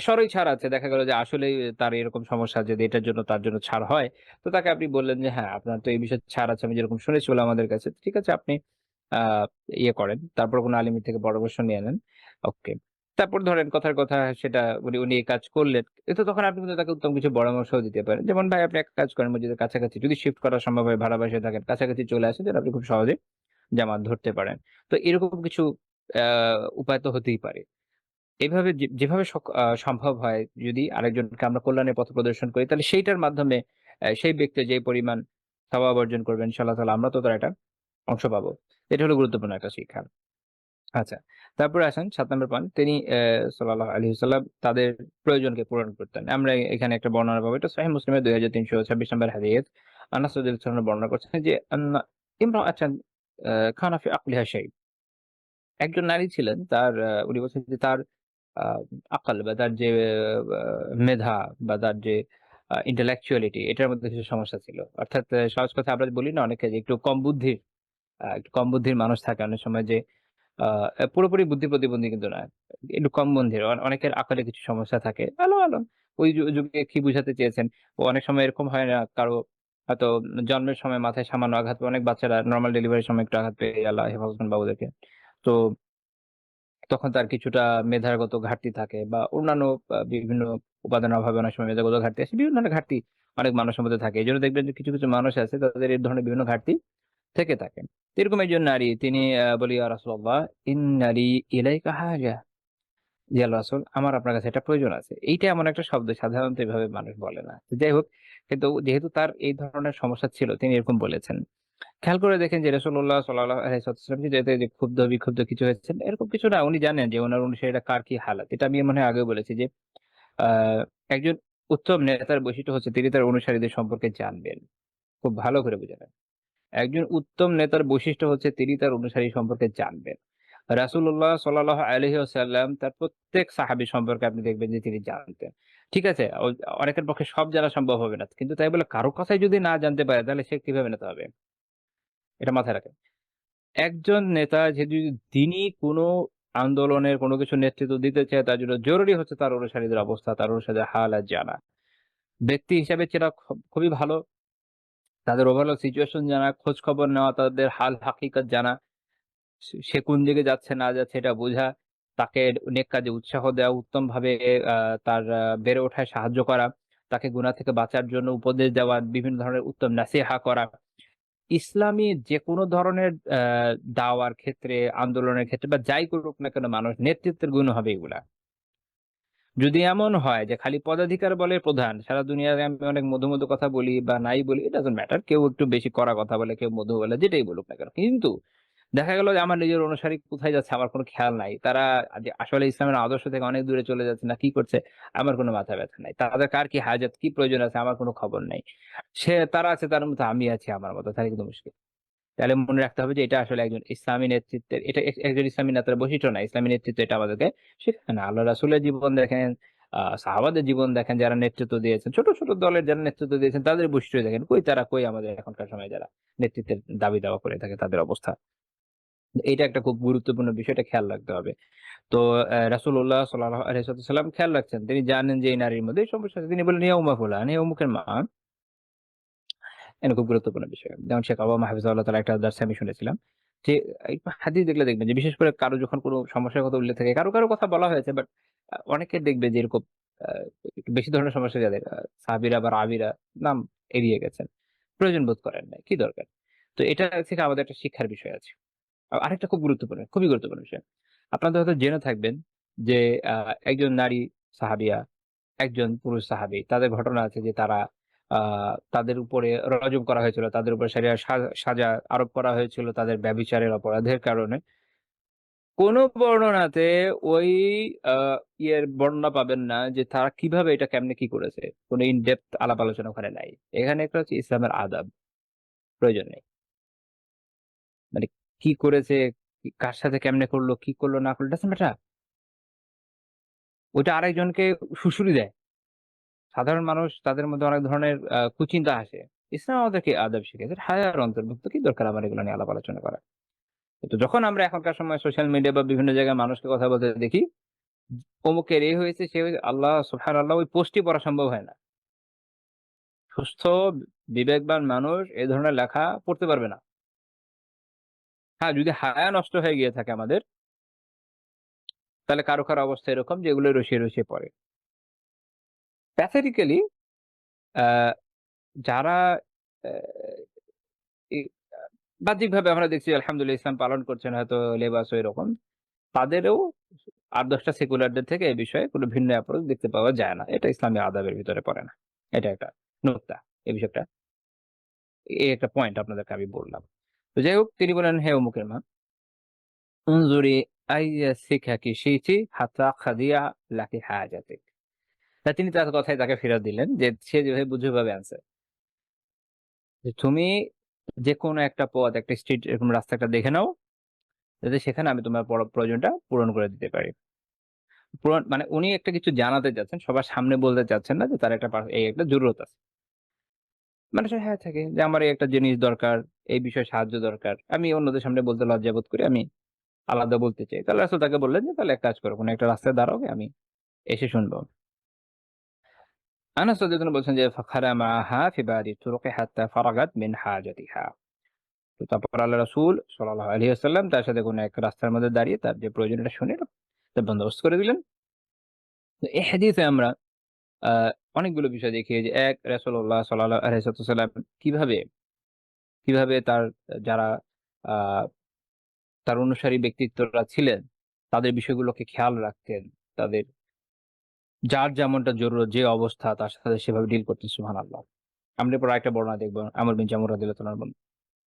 সরই ছাড় আছে। দেখা গেল যে আসলেই তার এরকম সমস্যা, যদি এটার জন্য তার জন্য ছাড় হয়, তো তাকে আপনি বললেন যে, "হ্যাঁ, আপনার তো এই বিষয়ে ছাড় আছে। আমি যেরকম শুনেছি বলে আমাদের কাছে। ঠিক আছে, আপনি আ ইয়ে করেন। তারপর কোন আলিমের থেকে পরামর্শ নিয়ে নেন।" ওকে। তারপর ধরেন কথার কথা সেটা উনি এই কাজ করলেন। কিন্তু তখন আপনি কিন্তু তাকে উত্তম কিছু পরামর্শও দিতে পারেন। যেমন ভাই আপনি একটা কাজ করেন মসজিদের কাছাকাছি যদি শিফট করা সম্ভব হয় ভাড়া বাসায় থাকেন, কাছাকাছি চলে আসেন যেন আপনি খুব সহজে জামাত ধরতে পারেন। তো এরকম কিছু আ উপায় তো হতেই পারে। এভাবে যেভাবে সম্ভব হয় যদি আরেকজনকে আমরা কল্যাণের পথ প্রদর্শন করি তাহলে সেইটার মাধ্যমে সেই ব্যক্তি যে পরিমাণ সওয়াব অর্জন করবেন ইনশাআল্লাহ তাআলা আমরা তো তার একটা অংশ পাবো। এটা হলো গুরুত্বপূর্ণ একটা শিক্ষা। আচ্ছা। তারপরে আসেন ৭ নাম্বার পয়েন্ট। তিনি সাল্লাল্লাহু আলাইহি ওয়াসাল্লাম তাদের প্রয়োজনকে পূরণ করতেন। আমরা এখানে একটা বর্ণনা পাবো। এটা সহিহ মুসলিমের ২৩২৬ নাম্বার হাদিস। আনাস রাদিয়াল্লাহু আনহু বর্ণনা করছেন যে ইমরাআতান কানা ফি আকলিহা শাই। একজন নারী ছিলেন তার উনি বলছেন যে তার আ আক্কাল বা তার যে আ মেধা বা তার যে intellectuality এটার মধ্যে কিছু সমস্যা ছিল। অর্থাৎ সহজ কথায় আমরা বলি না অনেকে যে একটু কম বুদ্ধির মানুষ থাকে অনেক সময় যে আ পুরোপুরি বুদ্ধি প্রতিবন্ধী কিন্তু না। একটু কম বুদ্ধির। অনেকের আকারে কিছু সমস্যা থাকে। ভালো। ওই যুগে কি বুঝাতে চেয়েছেন? অনেক সময় এরকম হয় না কারো হয়তো জন্মের সময় মাথায় সামান্য আঘাত পেয়ে অনেক বাচ্চারা নরমাল ডেলিভারির সময় একটু আঘাত পেয়ে আল্লাহ হেফাজত করেন বাবুদেরকে। তো তখন তার কিছুটা মেধাগত ঘাটতি থাকে বা অন্যান্য বিভিন্ন উপাদানের অভাবে অনেক সময় মেধাগত ঘাটতি আসে। বিভিন্ন ধরনের ঘাটতি অনেক মানুষের মধ্যে থাকে। এজন্য দেখবেন যে কিছু মানুষ আছে তাদের এই ধরনের বিভিন্ন ঘাটতি থেকে থাকে। তো এরকম একজন নারী তিনি বলি, "ইয়া রাসূলুল্লাহ ইন্না লি ইলাইকা হাজা।" জি আল্লাহ রাসূল আমার আপনার কাছে একটা প্রয়োজন আছে। এইটা এমন একটা শব্দ সাধারণত এভাবে মানুষ বলে না। তো যাই হোক কিন্তু যেহেতু তার এই ধরনের সমস্যা ছিল তিনি এরকম বলেছেন। খেয়াল করে দেখেন যে রাসূলুল্লাহ সাল্লাল্লাহু আলাইহি ওয়াসাল্লাম যে এতে যে ক্ষুব্ধ বিক্ষুব্ধ কিছু হয়েছেন এরকম কিছু না। উনি জানেন যে উনার অনুসারীরা কার কি হালাত। এটা আমি মনে হয় আগেও বলেছি যে আ একজন উত্তম নেতার বৈশিষ্ট্য হচ্ছে তিনি তার অনুসারীদের সম্পর্কে জানবেন। খুব ভালো করে বুঝে নেন। একজন উত্তম নেতার বৈশিষ্ট্য হচ্ছে তিনি তার অনুসারী সম্পর্কে জানবেন। রাসূলুল্লাহ সাল্লাল্লাহু আলাইহি ওয়াসাল্লাম তার প্রত্যেক সাহাবী সম্পর্কে আপনি দেখবেন যে তিনি জানতেন। ঠিক আছে? অনেকের পক্ষে সব জানা সম্ভব হবে না। কিন্তু তাই বলে কারো কথাই যদি না জানতে পারে তাহলে সে কিভাবে নেতা হবে? এটা মাথায় রাখেন। একজন নেতা যে যদি দিনই কোনো আন্দোলনের কোনো কিছু নেতৃত্ব দিতে চায় তার জন্য জরুরি হচ্ছে তার অনুসারীদের অবস্থা, তার অনুসারীদের হালাত জানা। ব্যক্তি হিসাবে চেনা খুবই ভালো। তাদের ওভারঅল সিচুয়েশন জানা, খোঁজ খবর নেওয়া, তাদের হাল হাকিকত জানা। সে কোন দিকে যাচ্ছে না যাচ্ছে এটা বোঝা, তাকে নেক কাজে উৎসাহ দেওয়া, উত্তমভাবে তার বেড়ে ওঠায় সাহায্য করা, তাকে গুনাহ থেকে বাঁচার জন্য উপদেশ দেওয়া, বিভিন্ন ধরনের উত্তম নাসিহা করা। ইসলামী যেকোনো ধরনের দাওয়ার ক্ষেত্রে, আন্দোলনের ক্ষেত্রে বা যাই করুক না কেন মানুষ নেতৃত্বের গুণ হবে এগুলা। যদি এমন হয় যে খালি পদাধিকার বলে প্রধান, সারা দুনিয়ায় আমি অনেক মধু কথা বলি বা নাই বলি, it doesn't matter কেউ একটু বেশি কড়া কথা বলে, কেউ মধু বলে, যেটাই বলুক না কেন। কিন্তু দেখা গেল যে আমার নিজের অনুসারী কোথায় যাচ্ছে আমার কোনো খেয়াল নাই। তারা যে আসলে ইসলামের আদর্শ থেকে অনেক দূরে চলে যাচ্ছে না কি করছে আমার কোনো মাথা ব্যাথা নাই। তাদের কার কি হাজত, কি প্রয়োজন আছে আমার কোনো খবর নাই। তারা আছে তার মতো আমি আছি আমার মতো, তাহলে কিন্তু মুশকিল। তাহলে মনে রাখতে হবে যে এটা আসলে একজন ইসলামী নেতৃত্বের এটা একজন ইসলামী নেতার বৈশিষ্ট্য না। ইসলামী নেতৃত্ব এটা আমাদেরকে শেখায় না। আল্লাহ রাসূলের জীবন দেখেন, সাহাবাদের জীবন দেখেন যারা নেতৃত্ব দিয়েছেন, ছোট দলের যারা নেতৃত্ব দিয়েছেন তাদের বৈশিষ্ট্য দেখেন। কই আমাদের এখনকার সময়ে যারা নেতৃত্বের দাবি দাওয়া করে থাকে তাদের অবস্থা। এইটা একটা খুব গুরুত্বপূর্ণ বিষয়, এটা খেয়াল রাখতে হবে। তো রাসূলুল্লাহ সাল্লাল্লাহু আলাইহি ওয়াসাল্লাম খেয়াল রাখছেন। তিনি জানেন যে এই নারীর মধ্যে এই সমস্যা আছে। তিনি বললেন, "ইয়া উম্মা ফুলান, হে অমুকের মা।" এটা খুব গুরুত্বপূর্ণ বিষয়। যেমন শেখ আবু হাফিজাহুল্লাহ তাআলা একটা দার্সে আমি শুনেছিলাম। যে হাদিস দেখলে দেখবেন যে বিশেষ করে কারো যখন কোন সমস্যার কথা উল্লেখ থাকে, কারো কথা বলা হয়েছে বাট অনেকে দেখবে যে এরকম আ একটু বেশি ধরনের সমস্যা যাদের সাহাবীরা বা রাবীরা নাম এড়িয়ে গেছেন। প্রয়োজন বোধ করেন নাই। কি দরকার? তো এটা থেকে আমাদের একটা শিক্ষার বিষয় আছে। আরেকটা খুব গুরুত্বপূর্ণ, খুবই গুরুত্বপূর্ণ বিষয়। আপনারা হয়তো জেনে থাকবেন যে আ একজন নারী সাহাবিয়া একজন পুরুষ সাহাবী। তাদের ঘটনা আছে যে তারা আ তাদের উপরে রজম করা হয়েছিল। তাদের উপরে শরিয়া সাজা আরোপ করা হয়েছিল তাদের ব্যভিচারের অপরাধের কারণে। কোন বর্ণনাতে ওই আ বর্ণনা পাবেন না যে তারা কিভাবে এটা কেমনে কি করেছে। কোন ইন ডেপথ আলাপ আলোচনা ওখানে নাই। এখানে একটা হচ্ছে ইসলামের আদাব। প্রয়োজন নেই। মানে কি করেছে, কার সাথে কেমনে করলো, কি করলো না করলো ডাজন্ট ম্যাটার। ওইটা আরেকজনকে সুশুরি দেয়। সাধারণ মানুষ তাদের মধ্যে অনেক ধরনের কুচিন্তা আসে। ইসলাম আমাদেরকে আদব শিখিয়েছে। হায়ার অন্তর্ভুক্ত। কি দরকার আমার এগুলো নিয়ে আলাপ আলোচনা করা? কিন্তু যখন আমরা এখনকার সময় সোশ্যাল মিডিয়া বা বিভিন্ন জায়গায় মানুষকে কথা বলতে দেখি, অমুকের এই হয়েছে, সে হয়েছে, আল্লাহ সুবহানাল্লাহ ওই পোস্টই পড়া সম্ভব হয় না। সুস্থ বিবেকবান মানুষ এ ধরনের লেখা পড়তে পারবে না। হ্যাঁ, যদি হায়া নষ্ট হয়ে গিয়ে থাকে আমাদের, তাহলে কারো কারো অবস্থা এরকম যে এগুলো রসিয়ে রসিয়ে পড়ে। প্যাথেটিক্যালি যারা এই বাহ্যিকভাবে আমরা দেখছি আলহামদুলিল্লাহ ইসলাম পালন করছেন, হয়তো লেবাসও এরকম। তাদেরও ৮-১০ টা সেকুলারদের থেকে এই বিষয়ে কোনো ভিন্ন অ্যাপ্রোচ দেখতে পাওয়া যায় না। এটা ইসলামী আদাবের ভিতরে পড়ে না। এটা একটা নুকতা। এই বিষয়টা এই একটা পয়েন্ট আপনাদেরকে আমি বললাম। তো যাই হোক তিনি বললেন, "হে অমুকের মা, উনজুরি আইয়া সিকহাকি শিইতি হাত্তা খাদিয়া লাকি হাজাতিক।" তা তিনি তার কথায় তাকে ফেরত দিলেন যে সে যেভাবে বুঝে ওইভাবে আনসার। যে তুমি যেকোনো একটা পথ, একটা স্ট্রিট এরকম রাস্তা একটা দেখে নাও, যাতে সেখানে আমি তোমার প্রয়োজনটা পূরণ করে দিতে পারি। পূরণ মানে উনি একটা কিছু জানাতে চাচ্ছেন, সবার সামনে বলতে চাচ্ছেন না যে তার একটা এই একটা জরুরত আছে। মানুষের হ্যাঁ থাকে যে আমার এই একটা জিনিস দরকার, এই বিষয়ে সাহায্য দরকার। আমি অন্যদের সামনে বলতে লজ্জা বোধ করি, আমি আলাদা বলতে চাই। তাহলে রাসূল তাকে বললেন যে, "তাহলে এক কাজ করো, কোন একটা রাস্তায় দাঁড়াও, আমি এসে শুনবো।" আনাস রাদিয়াল্লাহু আনহু বলছেন যে, "ফাখারা মাআহা ফি বাদি তুরুকি হাত্তা ফারাগাত মিন হাজাতিহা।" তো তারপর আল্লাহ রাসূল সাল্লাল্লাহু আলাইহি ওয়াসাল্লাম তার সাথে কোন এক রাস্তার মধ্যে দাঁড়িয়ে তার যে প্রয়োজনটা শুনে তার বন্দোবস্ত করে দিলেন। তো এই হাদিসে আমরা আ অনেকগুলো বিষয় দেখি যে এক রাসূলুল্লাহ সাল্লাল্লাহু আলাইহি ওয়াসাল্লাম কিভাবে, কিভাবে তার যারা আ তার অনুসারী ব্যক্তিত্বরা ছিলেন, তাদের বিষয়গুলোকে খেয়াল রাখতেন। তাদের যার যেমনটা জরুরত, যে অবস্থা তার সাথে সেভাবে ডিল করতেন সুবহানাল্লাহ। আমরা এরপর আরেকটা বর্ণনা দেখব। আমর বিন জামুহ রাদিয়াল্লাহু তাআলার বর্ণনা।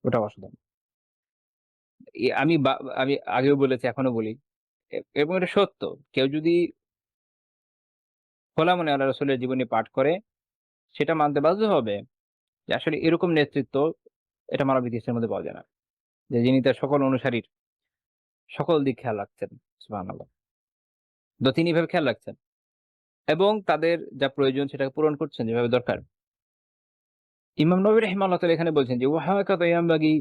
ওটাও অসাধারণ। আমি আমি আগেও বলেছি এখনো বলি এবং এটা সত্য। কেউ যদি খোলা মনে আল্লাহ রাসূলের জীবনী পাঠ করে, সেটা মানতে বাধ্য হবে যে আসলে এরকম নেতৃত্ব এটা মানব ইতিহাসের মধ্যে পাওয়া যায় না। যে যিনি তার সকল অনুসারীর সকল দিক খেয়াল রাখছেন। সুবহানাল্লাহ। তো তিনি এভাবে খেয়াল রাখছেন এবং তাদের যা প্রয়োজন সেটাকে পূরণ করছেন যেভাবে দরকার। ইমাম নবী রাহিমাহুল্লাহ তাআলা এখানে বলছেন যে, "ওয়াহাকাযা ইয়ানবাগি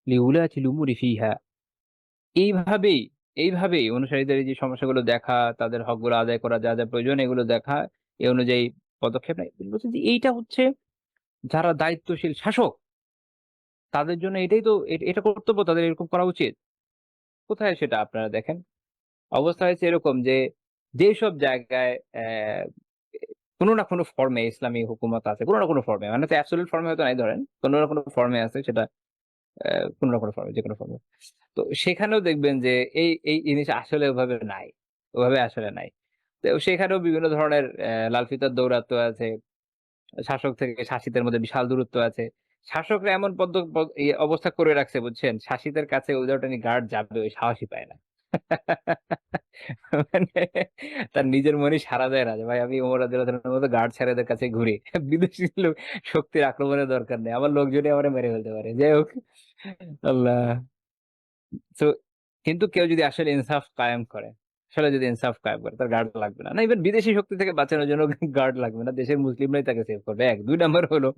লিউলাতিল উমুরি ফিহা।" এইভাবেই, এইভাবেই অনুসারীদের এই যে সমস্যাগুলো দেখা, তাদের হকগুলো আদায় করা, যা, যা প্রয়োজন এগুলো দেখা, এ অনুযায়ী পদক্ষেপ নেয়। তিনি বলছেন যে এইটা হচ্ছে যারা দায়িত্বশীল শাসক, তাদের জন্য এটাই তো এটা কর্তব্য, তাদের এরকম করা উচিত। কোথায় সেটা আপনারা দেখেন? অবস্থা হয়েছে এরকম যে, যেসব জায়গায় কোন না কোন ফর্মে ইসলামী হুকুমত আছে। কোন না কোন ফর্মে। মানে তো অ্যাবসোলিউট ফর্মে হয়তো নাই ধরেন। কোন না কোন ফর্মে আছে সেটা কোন না কোন ফর্মে, যেকোনো ফর্মে। তো সেখানেও দেখবেন যে এই জিনিস আসলে ওভাবে নাই। ওভাবে আসলে নাই। তো সেখানেও বিভিন্ন ধরনের লাল ফিতার দৌরাত্ম্য আছে। শাসক থেকে শাসিতের মধ্যে বিশাল দূরত্ব আছে। শাসকরা এমন পদ্দ প ইয়ে অবস্থা করে রাখছে বুঝছেন? শাসিতের কাছে উইদাউট এনি গার্ড যাবে ওই সাহসই পায় না। মানে তার নিজের মনই সাড়া দেয় না যে ভাই আমি ওমর রাদিয়াল্লাহু তাআলার মতো গার্ড ছাড়া এদের কাছে ঘুরি। বিদেশি লোক শক্তির আক্রমণের দরকার নেই। আমার লোকজনই আমারে মেরে ফেলতে পারে। যাই হোক আল্লাহ। সো কিন্তু কেউ যদি আসলে ইনসাফ কায়েম করে, আসলে যদি ইনসাফ কায়েম করে তার গার্ড লাগবে না। না ইভেন বিদেশি শক্তি থেকে বাঁচানোর জন্য গার্ড লাগবে না। দেশের মুসলিমরাই তাকে সেভ করবে। ১ ২ নাম্বার হলো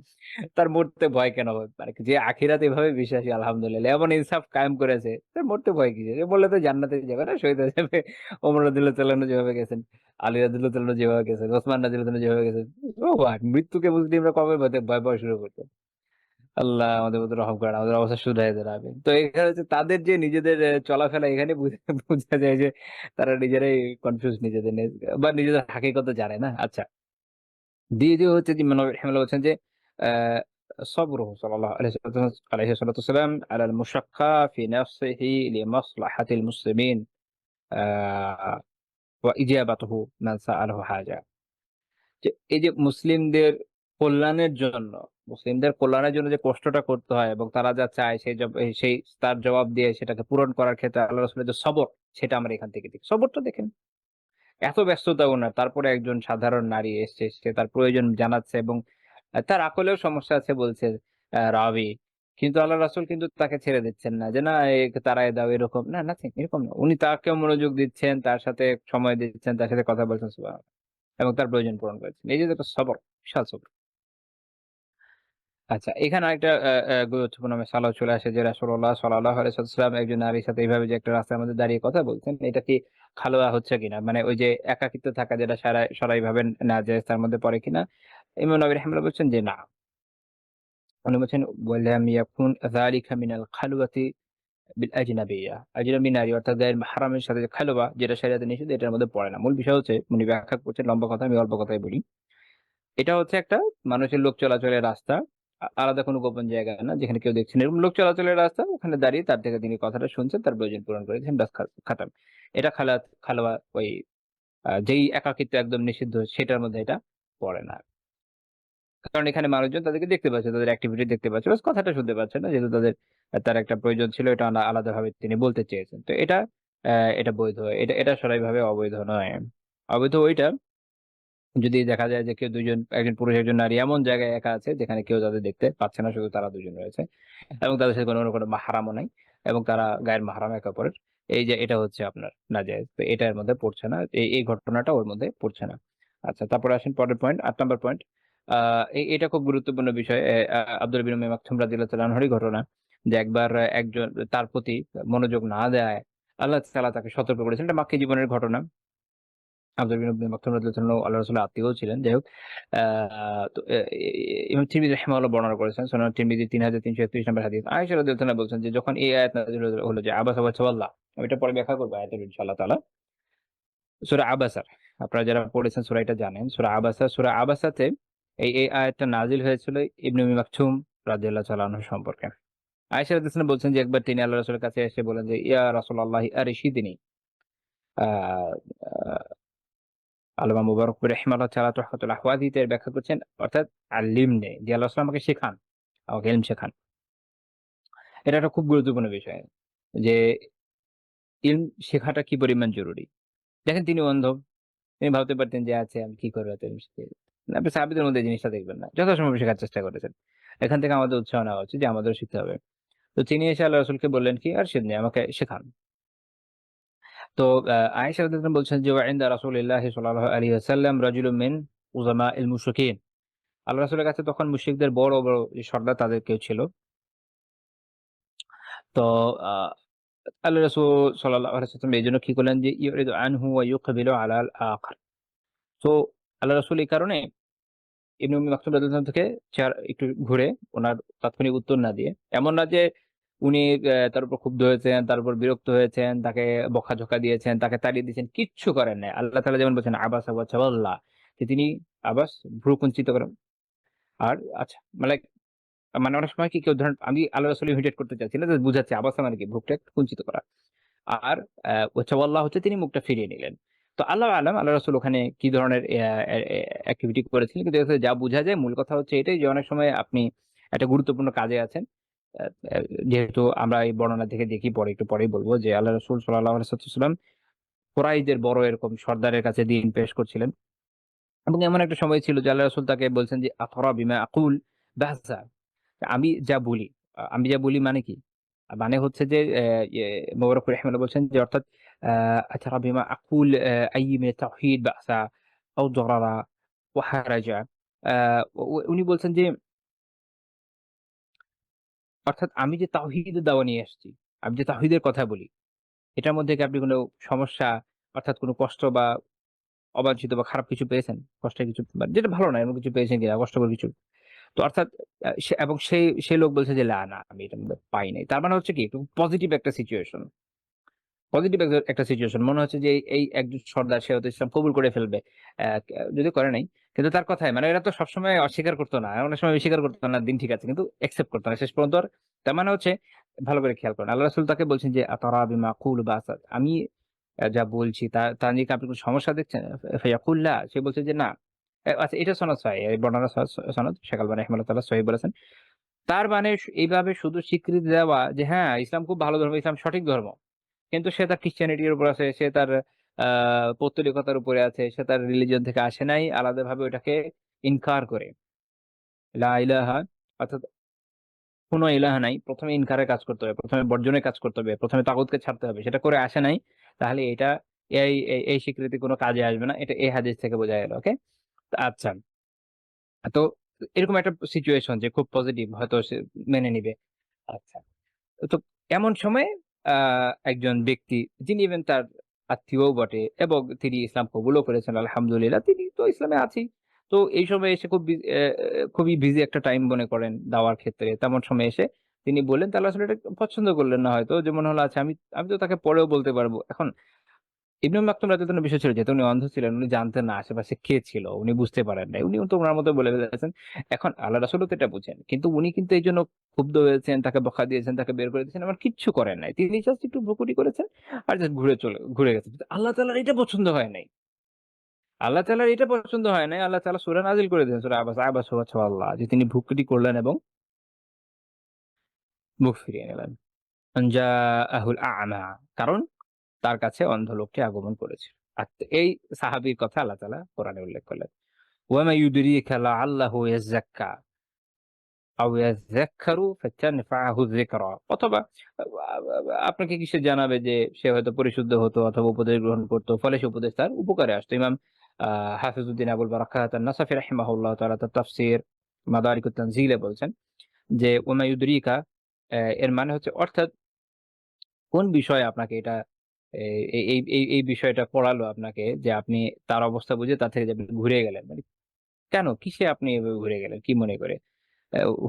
তার মরতে ভয় কেন হবে? মানে যে আখিরাত এভাবে বিশ্বাসী আলহামদুলিল্লাহ এমন ইনসাফ কায়েম করেছে, তার মরতে ভয় কিসের? এ মরলে তো জান্নাতে যাবে না, শহীদ হয়ে যাবে। ওমর রাদিয়াল্লাহু তাআলা আনহু যেভাবে গেছেন, আলী রাদিয়াল্লাহু তাআলা আনহু যেভাবে গেছেন, ওসমান রাদিয়াল্লাহু তাআলা যেভাবে গেছেন। ও ভাই মৃত্যুকে মুসলিমরা কবে ভয় পাওয়া শুরু করত? আল্লাহ আমাদের প্রতি রহম করেন। আমাদের অবস্থা শুধরাইয়া দেন। আমিন। তো এখানে হচ্ছে তাদের যে নিজেদের চলাফেরা এখানে বুঝা যায় যে তারা নিজেরাই কনফিউজ নিজেদের বা নিজেদের হাকিকত জানে না। আচ্ছা। দ্বিতীয় হচ্ছে যে নবী রাহিমাহুল্লাহ বলছেন যে সবরুহু সাল্লাল্লাহু আলাইহি সাল্লাতু ওয়াসাল্লাম আলাল মুশাক্কা ফি নাফসিহি লিমাসলাহাতিল মুসলিমিন আ ওয়া ইজাবাতুহু মান সাআলাহু হাজা। যে এই যে মুসলিমদের কল্যাণের জন্য যে কষ্টটা করতে হয় এবং তারা যা চায় সেই তার জবাব দিয়ে সেটাকে পূরণ করার ক্ষেত্রে আল্লাহ রাসূলের যে সবর সেটা আমরা এখান থেকে দেখি। সবরটা দেখেন। এত ব্যস্ততা উনার তারপরে একজন সাধারণ নারী এসছে, সে তার প্রয়োজন জানাচ্ছে এবং তার আকলেও সমস্যা আছে বলছে রাবি। কিন্তু আল্লাহ রাসূল কিন্তু তাকে ছেড়ে দিচ্ছেন না। যে না একে তাড়ায় দাও এরকম। না নাথিং এরকম না। উনি তাকেও মনোযোগ দিচ্ছেন, তার সাথে সময় দিচ্ছেন, তার সাথে কথা বলছেন সুবহানাল্লাহ। এবং তার প্রয়োজন পূরণ করেছেন। এই যে একটা সবর, বিশাল সবর। আচ্ছা এখানে আরেকটা গুরুত্বপূর্ণ মাসালাও চলে আসে যে রাসূলুল্লাহ সাল্লাল্লাহু আলাইহি ওয়াসাল্লাম একজন নারীর সাথে এভাবে যে একটা রাস্তার মধ্যে দাঁড়িয়ে কথা বলছেন, এটা কি খালোয়া হচ্ছে কিনা? মানে ওই যে একাকিত্ব থাকা যেটা সারাইভাবে নাজায়েজ তার মধ্যে পড়ে কিনা? ইমাম নবী রাহিমাহুল্লাহ বলছেন যে না। উনি বলছেন ওয়ালাম ইয়াকুন যালিকা মিনাল খালওয়াতি বিল আজনাবিয়্যা। আজনাবী নারী অর্থাৎ গায়ের মাহরামের সাথে যে খেলোয়াড় যেটা শরিয়াতে নিষেধ এটার মধ্যে পড়ে না। মূল বিষয় হচ্ছে উনি ব্যাখ্যা করছেন লম্বা কথা, আমি অল্প কথায় বলি। এটা হচ্ছে একটা মানুষের লোক চলাচলের রাস্তা। আলাদা কোনো গোপন জায়গা না যেখানে কেউ দেখছে না। এরকম লোক চলাচলের রাস্তা, ওখানে দাঁড়িয়ে তার থেকে তিনি কথাটা শুনছেন, তার প্রয়োজন পূরণ করেছেন, ব্যাস খাতাম। এটা খালোয়া ওই যেই একাকিত্ব একদম নিষিদ্ধ সেটার মধ্যে এটা পড়ে না। কারণ এখানে মানুষজন তাদেরকে দেখতে পাচ্ছে, তাদের অ্যাক্টিভিটি দেখতে পাচ্ছে, বাস কথাটা শুনতে পাচ্ছে না। যেহেতু তার একটা প্রয়োজন ছিল, এটা আলাদাভাবে তিনি বলতে চেয়েছেন। তো এটা বৈধ। এটা সরাসরিভাবে অবৈধ নয়। অবৈধ ওইটা যদি দেখা যায় যে কেউ দুইজন, একজন পুরুষ একজন নারী এমন জায়গায় একা আছে যেখানে কেউ তাদের দেখতে পাচ্ছে না, শুধু তারা দুজন রয়েছে এবং তাদের সাথে কোনো মাহরামও নাই এবং তারা গায়ের মাহরাম একে অপরের। এই যে এটা হচ্ছে আপনার নাজায়েজ, তো এটা এর মধ্যে পড়ছে না, এই ঘটনাটা ওর মধ্যে পড়ছে না। আচ্ছা, তারপরে আসেন পরের পয়েন্ট, ৮ নম্বর পয়েন্ট। এটা খুব গুরুত্বপূর্ণ বিষয়। আব্দুল বিন উম্মে মাকতুম রাদিয়াল্লাহু তাআলা আনহুরই ঘটনা, যে একবার একজন তার প্রতি মনোযোগ না দেয় আল্লাহ তাআলা তাকে সতর্ক করেছেন। এটা মাক্কী জীবনের ঘটনা। আব্দুল বিন উম্মে মাকতুম রাদিয়াল্লাহু তাআলা আল্লাহ রাসূলের আত্মীয়ও ছিলেন। যাই হোক, তো ইমাম তিরমিজি রাহিমাহুল্লাহ বর্ণনা করেছেন সুনান তিরমিজি 3331 নম্বর হাদিস। আয়েশা রাদিয়াল্লাহু তাআলা বলছেন যে যখন এই আয়াত নাযিল হলো যে আবাসা ওয়া তাওয়াল্লা, আমি এটা পরে ব্যাখ্যা করব আয়াতের ইনশাআল্লাহ তাআলা। সূরা আবাসা, আপনারা যারা পড়েছেন সূরা এটা জানেন। সূরা আবাসাতে এই আয়াতটা নাযিল হয়েছিল ইবনে উম্মে মাকতুম রাদিয়াল্লাহু তাআলা আনহু সম্পর্কে। আয়েশা রাদিয়াল্লাহু তাআলা বলছেন যে একবার তিনি আল্লাহ রাসূলের কাছে এসে বলেন যে ইয়া রাসূলুল্লাহ আরশিদনি। আ আল্লামা মুবারকপুর রাহিমাহুল্লাহ তাআলা তুহফাতুল আহওয়াযীতে এর ব্যাখ্যা করছেন, অর্থাৎ আল্লিমনি, যে আল্লাহ রাসূল আমাকে শেখান, আমাকে ইলম শেখান। এটা একটা খুব গুরুত্বপূর্ণ বিষয় যে ইলম শেখাটা কি পরিমাণ জরুরি। দেখেন তিনি অন্ধ। তিনি ভাবতে পারতেন যে আচ্ছা আমি কি করে এত ইলম শিখি। আপনি সাহাবীদের মধ্যে এই জিনিসটা দেখবেন না। যথাসম্ভব শেখার চেষ্টা করেছেন। এখান থেকে আমাদের উৎসাহ নেওয়া উচিত যে আমাদেরও শিখতে হবে। তো তিনি এসে আল্লাহ রাসূলকে বললেন কি আরশিদনি, আমাকে শেখান। তো আয়েশা রাদিয়াল্লাহু আনহা বলছেন যে ওয়া ইনদা রাসূলিল্লাহি সাল্লাল্লাহু আলাইহি ওয়াসাল্লাম রাজুলুম মিন উযামাইল মুশরিকিন। আল্লাহ রাসূলের কাছে তখন মুশরিকদের বড় যে সর্দার তাদের কেউ ছিল। তো আ আল্লাহ রাসূল সাল্লাল্লাহু আলাইহি ওয়াসাল্লাম এজন্য কি করলেন যে ইউরিদু আনহু ওয়া ইউকবিলু আলাল আখার। তো আল্লাহ রাসূল এই কারণে ইবনে উম্মি মাকতুম রাদিয়াল্লাহু আনহু থেকে একটু ঘুরে উনার তাৎক্ষণিক উত্তর না দিয়ে, এমন না যে উনি তার উপর ক্ষুব্ধ হয়েছেন, তার উপর বিরক্ত হয়েছেন, তাকে বকাঝকা দিয়েছেন, তাকে তাড়িয়ে দিয়েছেন, কিচ্ছু করেন নাই। আল্লাহ তাআলা যেমন বলছেন আবাসা ওয়া তাওয়াল্লা, যে তিনি আবাস ভ্রু কুঞ্চিত করেন। আর আচ্ছা, মানে অনেক সময় কি কেউ ধরেন, আমি আল্লাহ রাসূল ইমিটেট করতে চাচ্ছি না, জাস্ট বুঝাচ্ছি আবাসা মানে কি ভ্রুটা কুঞ্চিত করা। আর ওয়াতাওয়াল্লাহ হচ্ছে তিনি মুখটা ফিরিয়ে নিলেন। তো আল্লাহু আ'লাম আল্লাহ রাসূল ওখানে কি ধরনের অ্যাক্টিভিটি করেছিলেন। কিন্তু এখানে যা বুঝা যায় মূল কথা হচ্ছে এটাই যে অনেক সময় আপনি একটা গুরুত্বপূর্ণ কাজে আছেন। অ্যা অ্যা যেহেতু আমরা এই বর্ণনা থেকে দেখি, পরে একটু পরেই বলব যে আল্লাহ রাসূল সাল্লাল্লাহু আলাইহি ওয়াসাল্লাম কুরাইশদের বড় এরকম সর্দারের কাছে দিন পেশ করছিলেন। এবং এমন একটা সময় ছিল যে আল্লাহ রাসূল তাকে বলছেন যে আতরা বিমা আকুল বাহসা। আমি যা বলি, আমি যা বলি মানে কি? মানে হচ্ছে যে মোবারক রাহিমাহুল্লাহ বলছেন যে অর্থাৎ আ আতরা বিমা আকুল আই মিন তাওহীদ বাসা আও দারারা ওয়া হারাজা। আ উনি বলছেন যে অর্থাৎ আমি যে তাওহীদের দাওয়া নিয়ে আসছি, আমি যে তাওহীদের কথা বলি, এটার মধ্যে কি আপনি কোন সমস্যা, অর্থাৎ কোন কষ্ট বা অবাঞ্ছিত বা খারাপ কিছু পেয়েছেন? কষ্টের কিছু বা যেটা ভালো না এমন কিছু পেয়েছেন কিনা? কষ্টকর কিছু? তো অর্থাৎ এবং সেই লোক বলছে যে, "না, আমি এটার মধ্যে পাই নাই।" তার মানে হচ্ছে কি একটু পজিটিভ একটা সিচুয়েশন। পজিটিভ একটা সিচুয়েশন। মনে হচ্ছে যে এই একজন সর্দার সে হয়তো ইসলাম কবুল করে ফেলবে। যদিও করে নাই। কিন্তু তার কথায় মানে এরা তো সবসময় অস্বীকার করত না। অনেক সময় স্বীকার করত না, দিন ঠিক আছে। কিন্তু অ্যাকসেপ্ট করত না। শেষ পর্যন্ত তার মানে হচ্ছে ভালো করে খেয়াল করেন। আল্লাহ রাসূল তাকে বলছেন যে, "আতারা বিমা আকুলু বাসাত।" আমি যা বলছি তা নিয়ে কি আপনি কোন সমস্যা দেখছেন? ফায়াকুল লা। সে বলছে যে, "না।" আচ্ছা, এটা সনদ সহিহ। এই বর্ণনা সনদ শেখ আলবানী রাহিমাহুল্লাহ তাআলা সহিহ বলেছেন। তার মানে এইভাবে শুধু স্বীকৃতি দেওয়া যে হ্যাঁ, ইসলাম খুব ভালো ধর্ম, ইসলাম সঠিক ধর্ম। কিন্তু সে তার খ্রিস্টিয়ানিটির উপর আছে, সে তার আ পৌত্তলিকতার উপরে আছে, সে তার রিলিজিয়ন থেকে আসে নাই, আলাদাভাবে ওটাকে ইনকার করে। লা ইলাহা, অর্থাৎ কোন ইলাহা নাই। ১ম এ ইনকারের কাজ করতে হবে। ১ম এ বর্জনের কাজ করতে হবে। ১ম এ তাগুতকে ছাড়তে হবে। সেটা করে আসে নাই। তাহলে এটা এই স্বীকৃতি কোন কাজে আসবে না। এটা এই হাদিস থেকে বোঝা গেল। ওকে? আচ্ছা। তো এরকম একটা সিচুয়েশন যে খুব পজিটিভ, হয়তো সে মেনে নিবে। আচ্ছা। তো এমন সময়ে আ একজন ব্যক্তি যিনি ইভেন তার আত্মীয়ও বটে এবং তিনি ইসলাম কবুলও করেছেন আলহামদুলিল্লাহ। তিনি তো ইসলামে আছেই। তো এই সময়ে এসে খুবই বিজি একটা টাইম মনে করেন দাওয়ার ক্ষেত্রে। তেমন সময়ে এসে তিনি বললেন তাহলে আসলে এটা পছন্দ করলেন না হয়তো। যে মনে হলো আচ্ছা আমি তো তাকে পরেও বলতে পারবো। এখন ইবনে মাকতুম রাদিয়াল্লাহু আনহু বিষয় ছিল যেহেতু উনি অন্ধ ছিলেন, উনি জানতেন না আশেপাশে কে ছিল। উনি বুঝতে পারেন নাই। উনিও তো উনার মতো বলে ফেলেছেন। এখন আল্লাহ রাসূলও তো এটা বুঝেন। কিন্তু উনি কিন্তু এইজন্য ক্ষুব্ধ হয়েছেন, তাকে বকা দিয়েছেন, তাকে বের করে দিয়েছেন। এমন কিচ্ছু করেন নাই। তিনি জাস্ট একটু ভ্রুকুটি করেছেন আর জাস্ট ঘুরে গেছেন। কিন্তু আল্লাহ তাআলার এটা পছন্দ হয় নাই। আল্লাহ তাআলার এটা পছন্দ হয় নাই। আল্লাহ তাআলা সূরা নাযিল করে দিয়েছেন সূরা আবাসা ওয়াতাওয়াল্লা যে তিনি ভ্রুকুটি করলেন এবং মুখ ফিরিয়ে নিলেন। আন জাআহুল আ'মা কারণ তার কাছে অন্ধ লোকটি আগমন করেছে। আর এই সাহাবীর কথা আল্লাহ তাআলা কোরআনে উল্লেখ করলেন। ওয়া মা ইউদরিকা লাআল্লাহু ইয়াযাক্কা আও ইয়াযাক্কারু ফাতানফাআহু যিকরা অথবা আপনাকে কিসে জানাবে যে সে হয়তো পরিশুদ্ধ হতো অথবা উপদেশ গ্রহণ করত। ফলে সে উপদেশ তার উপকারে আসতো। ইমাম আ হাফিজউদ্দিন আবুল বারাকাত আন-নাসাফি রাহিমাহুল্লাহ তাআলা তার তাফসীর মাদারিকুত তানজিলে বলছেন যে ওয়া মা ইউদরিকা এর মানে হচ্ছে অর্থাৎ কোন বিষয়ে আপনাকে এটা এ এই বিষয়টা পড়ালো আপনাকে যে আপনি তার অবস্থা বুঝে তার থেকে যে আপনি ঘুরে গেলেন। মানে কেন? কিসে আপনি এভাবে ঘুরে গেলেন? কি মনে করে?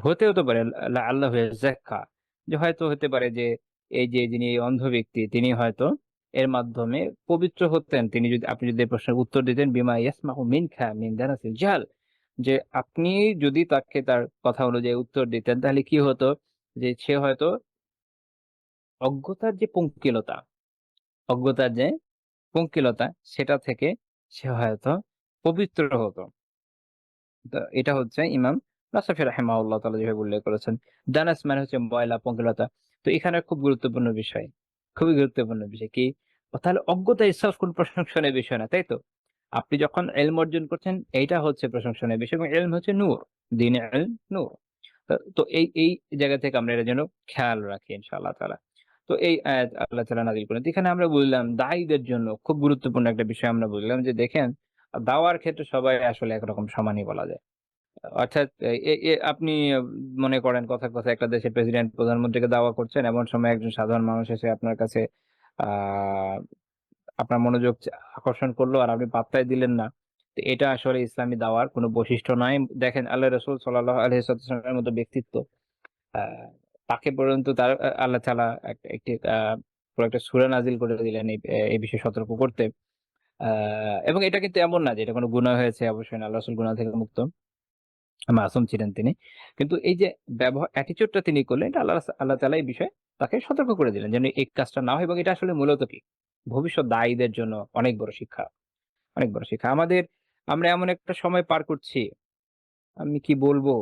হতেও তো পারে লাআল্লাহু ইয়াযাক্কা যে হয়তো হতে পারে যে এই যে যিনি এই অন্ধ ব্যক্তি তিনি হয়তো এর মাধ্যমে পবিত্র হতেন। তিনি যদি আপনি যদি এই প্রশ্নের উত্তর দিতেন বিমা ইয়াসমাউ মিনকা মিন দানাসিল জাহাল যে আপনি যদি তাকে তার কথা অনুযায়ী উত্তর দিতেন তাহলে কি হতো? যে সে হয়তো অজ্ঞতার যে পঙ্কিলতা, অজ্ঞতার যে পঙ্কিলতা সেটা থেকে সে হয়তো পবিত্র হতো। তো এটা হচ্ছে ইমাম নাসাফি রাহিমাহুল্লাহ তাআলা যেভাবে উল্লেখ করেছেন। দানাস মানে হচ্ছে ময়লা, পঙ্কিলতা। তো এখানে খুব গুরুত্বপূর্ণ বিষয়। খুবই গুরুত্বপূর্ণ বিষয় কি? তাহলে অজ্ঞতা itself কোন প্রশংসনীয় বিষয় না, তাই তো? আপনি যখন ইলম অর্জন করছেন এইটা হচ্ছে প্রশংসনীয় বিষয় এবং ইলম হচ্ছে নূর। দ্বীনের ইলম নূর। তো এই জায়গা থেকে আমরা এটা যেন খেয়াল রাখি ইনশাআল্লাহ তাআলা। তো এই আয়াত আল্লাহ তাআলা নাযিল করেন। তো এখানে আমরা বুঝলাম দায়ীদের জন্য খুব গুরুত্বপূর্ণ একটা বিষয় আমরা বুঝলাম যে দেখেন দাওয়ার ক্ষেত্রে সবাই আসলে একরকম সমানই বলা যায়। অর্থাৎ এ এ এ আপনি মনে করেন কথায়, কথায় একটা দেশের প্রেসিডেন্ট প্রধানমন্ত্রীকে দাওয়া করছেন, এমন সময় একজন সাধারণ মানুষ এসে আপনার কাছে আ আপনার মনোযোগ আকর্ষণ করলো আর আপনি পাত্তাই দিলেন না। তো এটা আসলে ইসলামী দাওয়ার কোন বৈশিষ্ট্য নয়। দেখেন আল্লাহ রাসূল সাল্লাল্লাহু আলাইহি ওয়াসাল্লামের মতো ব্যক্তিত্ব আ তাকে পর্যন্ত তার আল্লাহ তাআলা একটি পুরো একটা সূরা নাযিল করে দিলেন এই বিষয়ে সতর্ক করতে। আ এবং এটা কিন্তু এমন না যে এটা কোন গুনাহ হয়েছে অবশ্যই না। আল্লাহ রাসূল গুনাহ থেকে মুক্ত। মাসুম ছিলেন তিনি। কিন্তু এই যে attitude টা তিনি করলেন এটা আল্লাহ তাআলা এই বিষয়ে তাকে সতর্ক করে দিলেন যেন এই কাজটা না হয় এবং এটা আসলে মূলত কি? ভবিষ্যৎ দায়ীদের জন্য অনেক বড় শিক্ষা, অনেক বড় শিক্ষা। আমরা এমন একটা সময় পার করছি, আমি কি বলবো?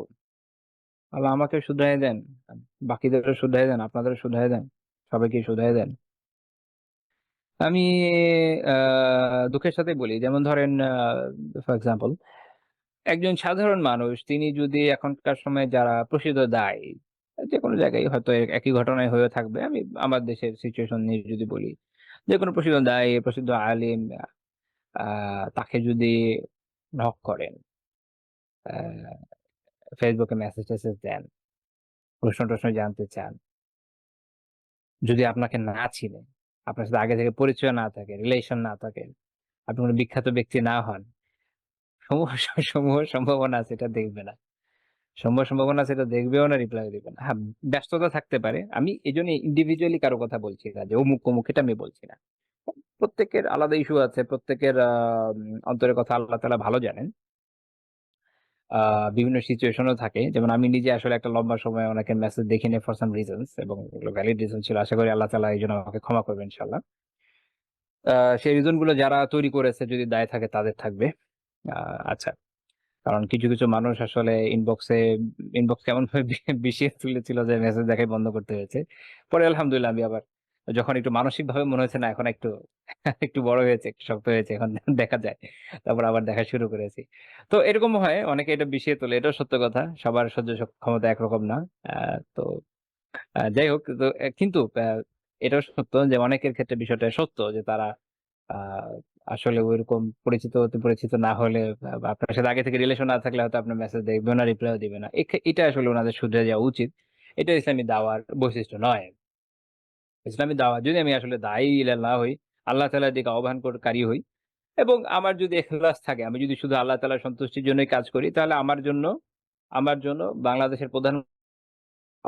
আল্লাহ আমাকে শুধরাইয়া দেন, বাকিদেরও শুধরাইয়া দেন, আপনাদেরও শুধরাইয়া দেন, সবাইকে শুধরাইয়া দেন। আমি আ দুঃখের সাথেই বলি যেমন ধরেন ফর এক্সাম্পল একজন সাধারণ মানুষ তিনি যদি এখনকার সময়ে যারা প্রসিদ্ধ দায়, যেকোনো জায়গায় হয়তো একই ঘটনাই হয়ে থাকবে। আমি আমার দেশের সিচুয়েশন নিয়ে যদি বলি, যেকোনো প্রসিদ্ধ দায়ী, প্রসিদ্ধ আলিম আ তাকে যদি নক করেন, আ ফেসবুকে মেসেজ-টেসেজ দেন, প্রশ্ন-টশ্ন জানতে চান। যদি আপনাকে না চিনে, আপনার সাথে আগে থেকে পরিচয় না থাকে, রিলেশন না থাকে, আপনি কোন বিখ্যাত ব্যক্তি না হন, সমূহ সমূহ সম্ভাবনা আছে এটা দেখবে না। সম্ভাবনা আছে এটা দেখবেও না, রিপ্লাইও দিবে না। হ্যাঁ, ব্যস্ততা থাকতে পারে। আমি এজন্য ইন্ডিভিজুয়ালি কারো কথা বলছি না যে অমুক এটা আমি বলছি না। প্রত্যেকের আলাদা ইস্যু আছে। প্রত্যেকের অন্তরের কথা আল্লাহ তাআলা ভালো জানেন। আ বিভিন্ন সিচুয়েশনও থাকে। যেমন আমি নিজে আসলে একটা লম্বা সময় অনেকের মেসেজ দেখিনি ফর সাম রিজনস এবং এগুলো ভ্যালিড রিজন ছিল। আশা করি আল্লাহ তাআলা এজন্য আমাকে ক্ষমা করবেন ইনশাআল্লাহ। আ সেই রিজন গুলো যারা তৈরি করেছে যদি দায় থাকে তাদের থাকবে। আ আচ্ছা। কারণ কিছু মানুষ আসলে ইনবক্স এমনভাবে বিষিয়ে তুলেছিল যে মেসেজ দেখাই বন্ধ করতে হয়েছে। পরে আলহামদুলিল্লাহ আমি আবার যখন একটু মানসিকভাবে মনে হচ্ছে না এখন একটু একটু বড় হয়েছে, একটু শক্ত হয়েছে এখন দেখা যায়। তারপর আবার দেখা শুরু করেছি। তো এরকম হয় অনেকে এটা বিষিয়ে তোলে। এটাও সত্য কথা। সবার সহ্য ক্ষমতা একরকম না। আ তো যাই হোক তো কিন্তু এটাও সত্য যে অনেকের ক্ষেত্রে বিষয়টা সত্য যে তারা আ আসলে ঐরকম পরিচিত না হলে বা আপনার সাথে আগে থেকে রিলেশন না থাকলে হয়তো আপনার মেসেজ দেখবেও না, রিপ্লাইও দিবে না। এটা আসলে উনাদের শুধরে যাওয়া উচিত। এটা ইসলামী দাওয়ার বৈশিষ্ট্য নয়। ইসলামী দাওয়া যদি আমি আসলে দায়ী ইলাল্লাহ হই, আল্লাহ তাআলার দিকে আহ্বানকারী হই এবং আমার যদি ইখলাস থাকে, আমি যদি শুধু আল্লাহ তাআলার সন্তুষ্টির জন্যই কাজ করি তাহলে আমার জন্য বাংলাদেশের প্রধান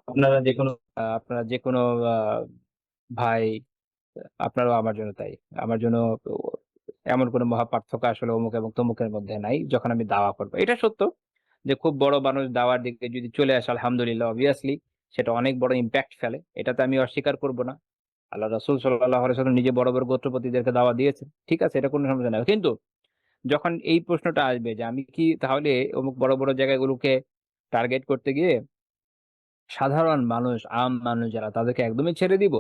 আপনারা যে কোনো আপনারা যে কোনো আহ, ভাই, আপনারাও আমার জন্য তাই। আমার জন্য এমন কোনো মহা পার্থক্য আসলে অমুক এবং তমুকের মধ্যে নাই যখন আমি দাওয়া করবো। এটা সত্য যে খুব বড় মানুষ দাওয়ার দিকে যদি চলে আসে, আলহামদুলিল্লাহ, অবভিয়াসলি সেটা অনেক বড় ইম্প্যাক্ট ফেলে, এটাতে আমি অস্বীকার করব না। আল্লাহ রাসূল সাল্লাল্লাহু আলাইহি ওয়াসাল্লাম নিজে বড় বড় গোত্রপতিদেরকে দাওয়া দিয়েছেন, ঠিক আছে, এটা কোনো সমস্যা নাই। কিন্তু যখন এই প্রশ্নটা আসবে যে আমি কি তাহলে অমুক বড় বড় জায়গাগুলোকে টার্গেট করতে গিয়ে সাধারণ মানুষ, মানুষ যারা, তাদেরকে একদমই ছেড়ে দিব,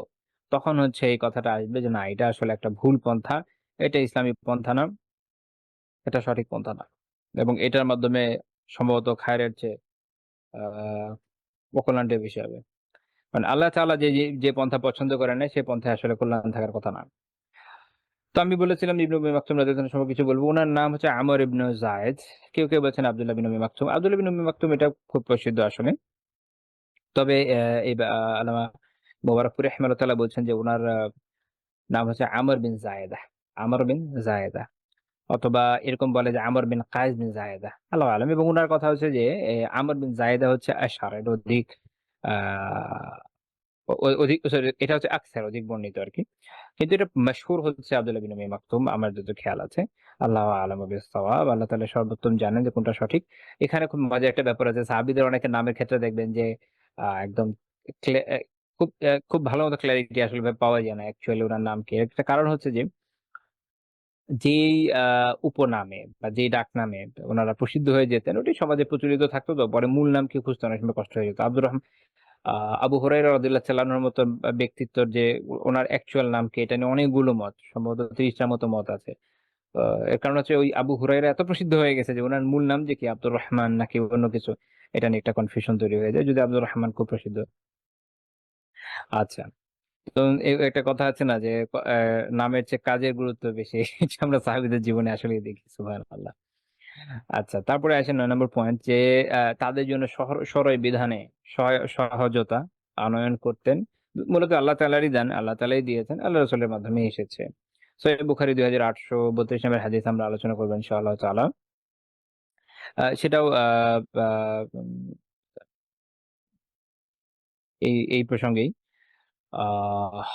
তখন হচ্ছে এই কথাটা আসবে যে না, এটা আসলে একটা ভুল পন্থা, এটা ইসলামী পন্থা না, এটা সঠিক পন্থা না। এবং এটার মাধ্যমে সম্ভবত খায়রের চেয়ে আহ অকল্যাণটা বেশি হবে। মানে আল্লাহ তাআলা যে যে যে পন্থা পছন্দ করেন না, সেই পন্থায় আসলে কল্যাণ থাকার কথা না। তো আমি বলেছিলাম ইবনে উম্মে মাকতুম রাদিয়াল্লাহু আনহু সম্পর্কে কিছু বলবো। উনার নাম হচ্ছে আমর ইবনে যায়েদ। কেউ কেউ বলছেন আব্দুল্লাহ বিন উম্মে মাকতুম। আব্দুল্লাহ বিন উম্মে মাকতুম এটা খুব প্রসিদ্ধ আসলে। তবে আল্লামা মুবারকপুরি রাহিমাহুল্লাহ বলছেন যে উনার নাম হচ্ছে আমর বিন যায়েদা। আমর বিন যায়েদা, অথবা এরকম বলে যে আমর বিন কায়েস বিন যায়েদা, আল্লাহু আলাম। এবং উনার কথা হচ্ছে যে আমর বিন যায়েদা হচ্ছে আশআরের অধিক আহ অধিক, সরি, এটা হচ্ছে আকসার, অধিক বর্ণিত আর কি। কিন্তু এটা মাশহুর হচ্ছে আব্দুল্লাহ বিন উমাইয়া মাকতুম, আমার যত খেয়াল আছে। আল্লাহু আ'লামু বিস-সাওয়াব, আল্লাহ তাআলা সর্বোত্তম জানেন যে কোনটা সঠিক। এখানে খুব মজার একটা ব্যাপার আছে, সাহাবীদের অনেকের নামের ক্ষেত্রে দেখবেন যে একদম খুব ভালো মতো ক্ল্যারিটি আসলে পাওয়া যায় না অ্যাকচুয়ালি ওনার নাম কি। একটা কারণ হচ্ছে যে যেই উপনামে বা যেই ডাক নামে ওনারা প্রসিদ্ধ হয়ে যেতেন, ওটি সমাজে প্রচলিত থাকতো, তো পরে মূল নাম কি খুঁজতে অনেক সময় কষ্ট হয়ে যেত। আবু হুরায়রা রাদিয়াল্লাহু তাআলা আনহুর মতো ব্যক্তিত্বর যে ওনার অ্যাকচুয়াল নাম কি, এটা নিয়ে অনেকগুলো মত, সম্ভবত 30টার মতো মত আছে। এর কারণ হচ্ছে ওই আবু হুরায়রা এত প্রসিদ্ধ হয়ে গেছে যে ওনার মূল নাম যে কি, আব্দুর রহমান নাকি অন্য কিছু, এটা নিয়ে একটা কনফিউশন তৈরি হয়ে যায়, যদি আব্দুর রহমান খুব প্রসিদ্ধ। আচ্ছা, তো একটা কথা আছে না যে নামের চেয়ে কাজের গুরুত্ব বেশি, এটা আমরা সাহাবীদের জীবনে আসলে দেখি, সুবহানাল্লাহ। আচ্ছা, তারপরে আসেন 9 নম্বর পয়েন্ট যে তাদের জন্য সরয় বিধানে সহজতা আনয়ন করতেন। মূলত আল্লাহ তাআলারই দান, আল্লাহ তাআলাই দিয়েছেন, আল্লাহ রাসূলের মাধ্যমে এসেছে। সহিহ বুখারী 2832 নম্বর হাদিস আমরা আলোচনা করব ইনশাআল্লাহ তাআলা। সেটাও এই প্রসঙ্গেই আহ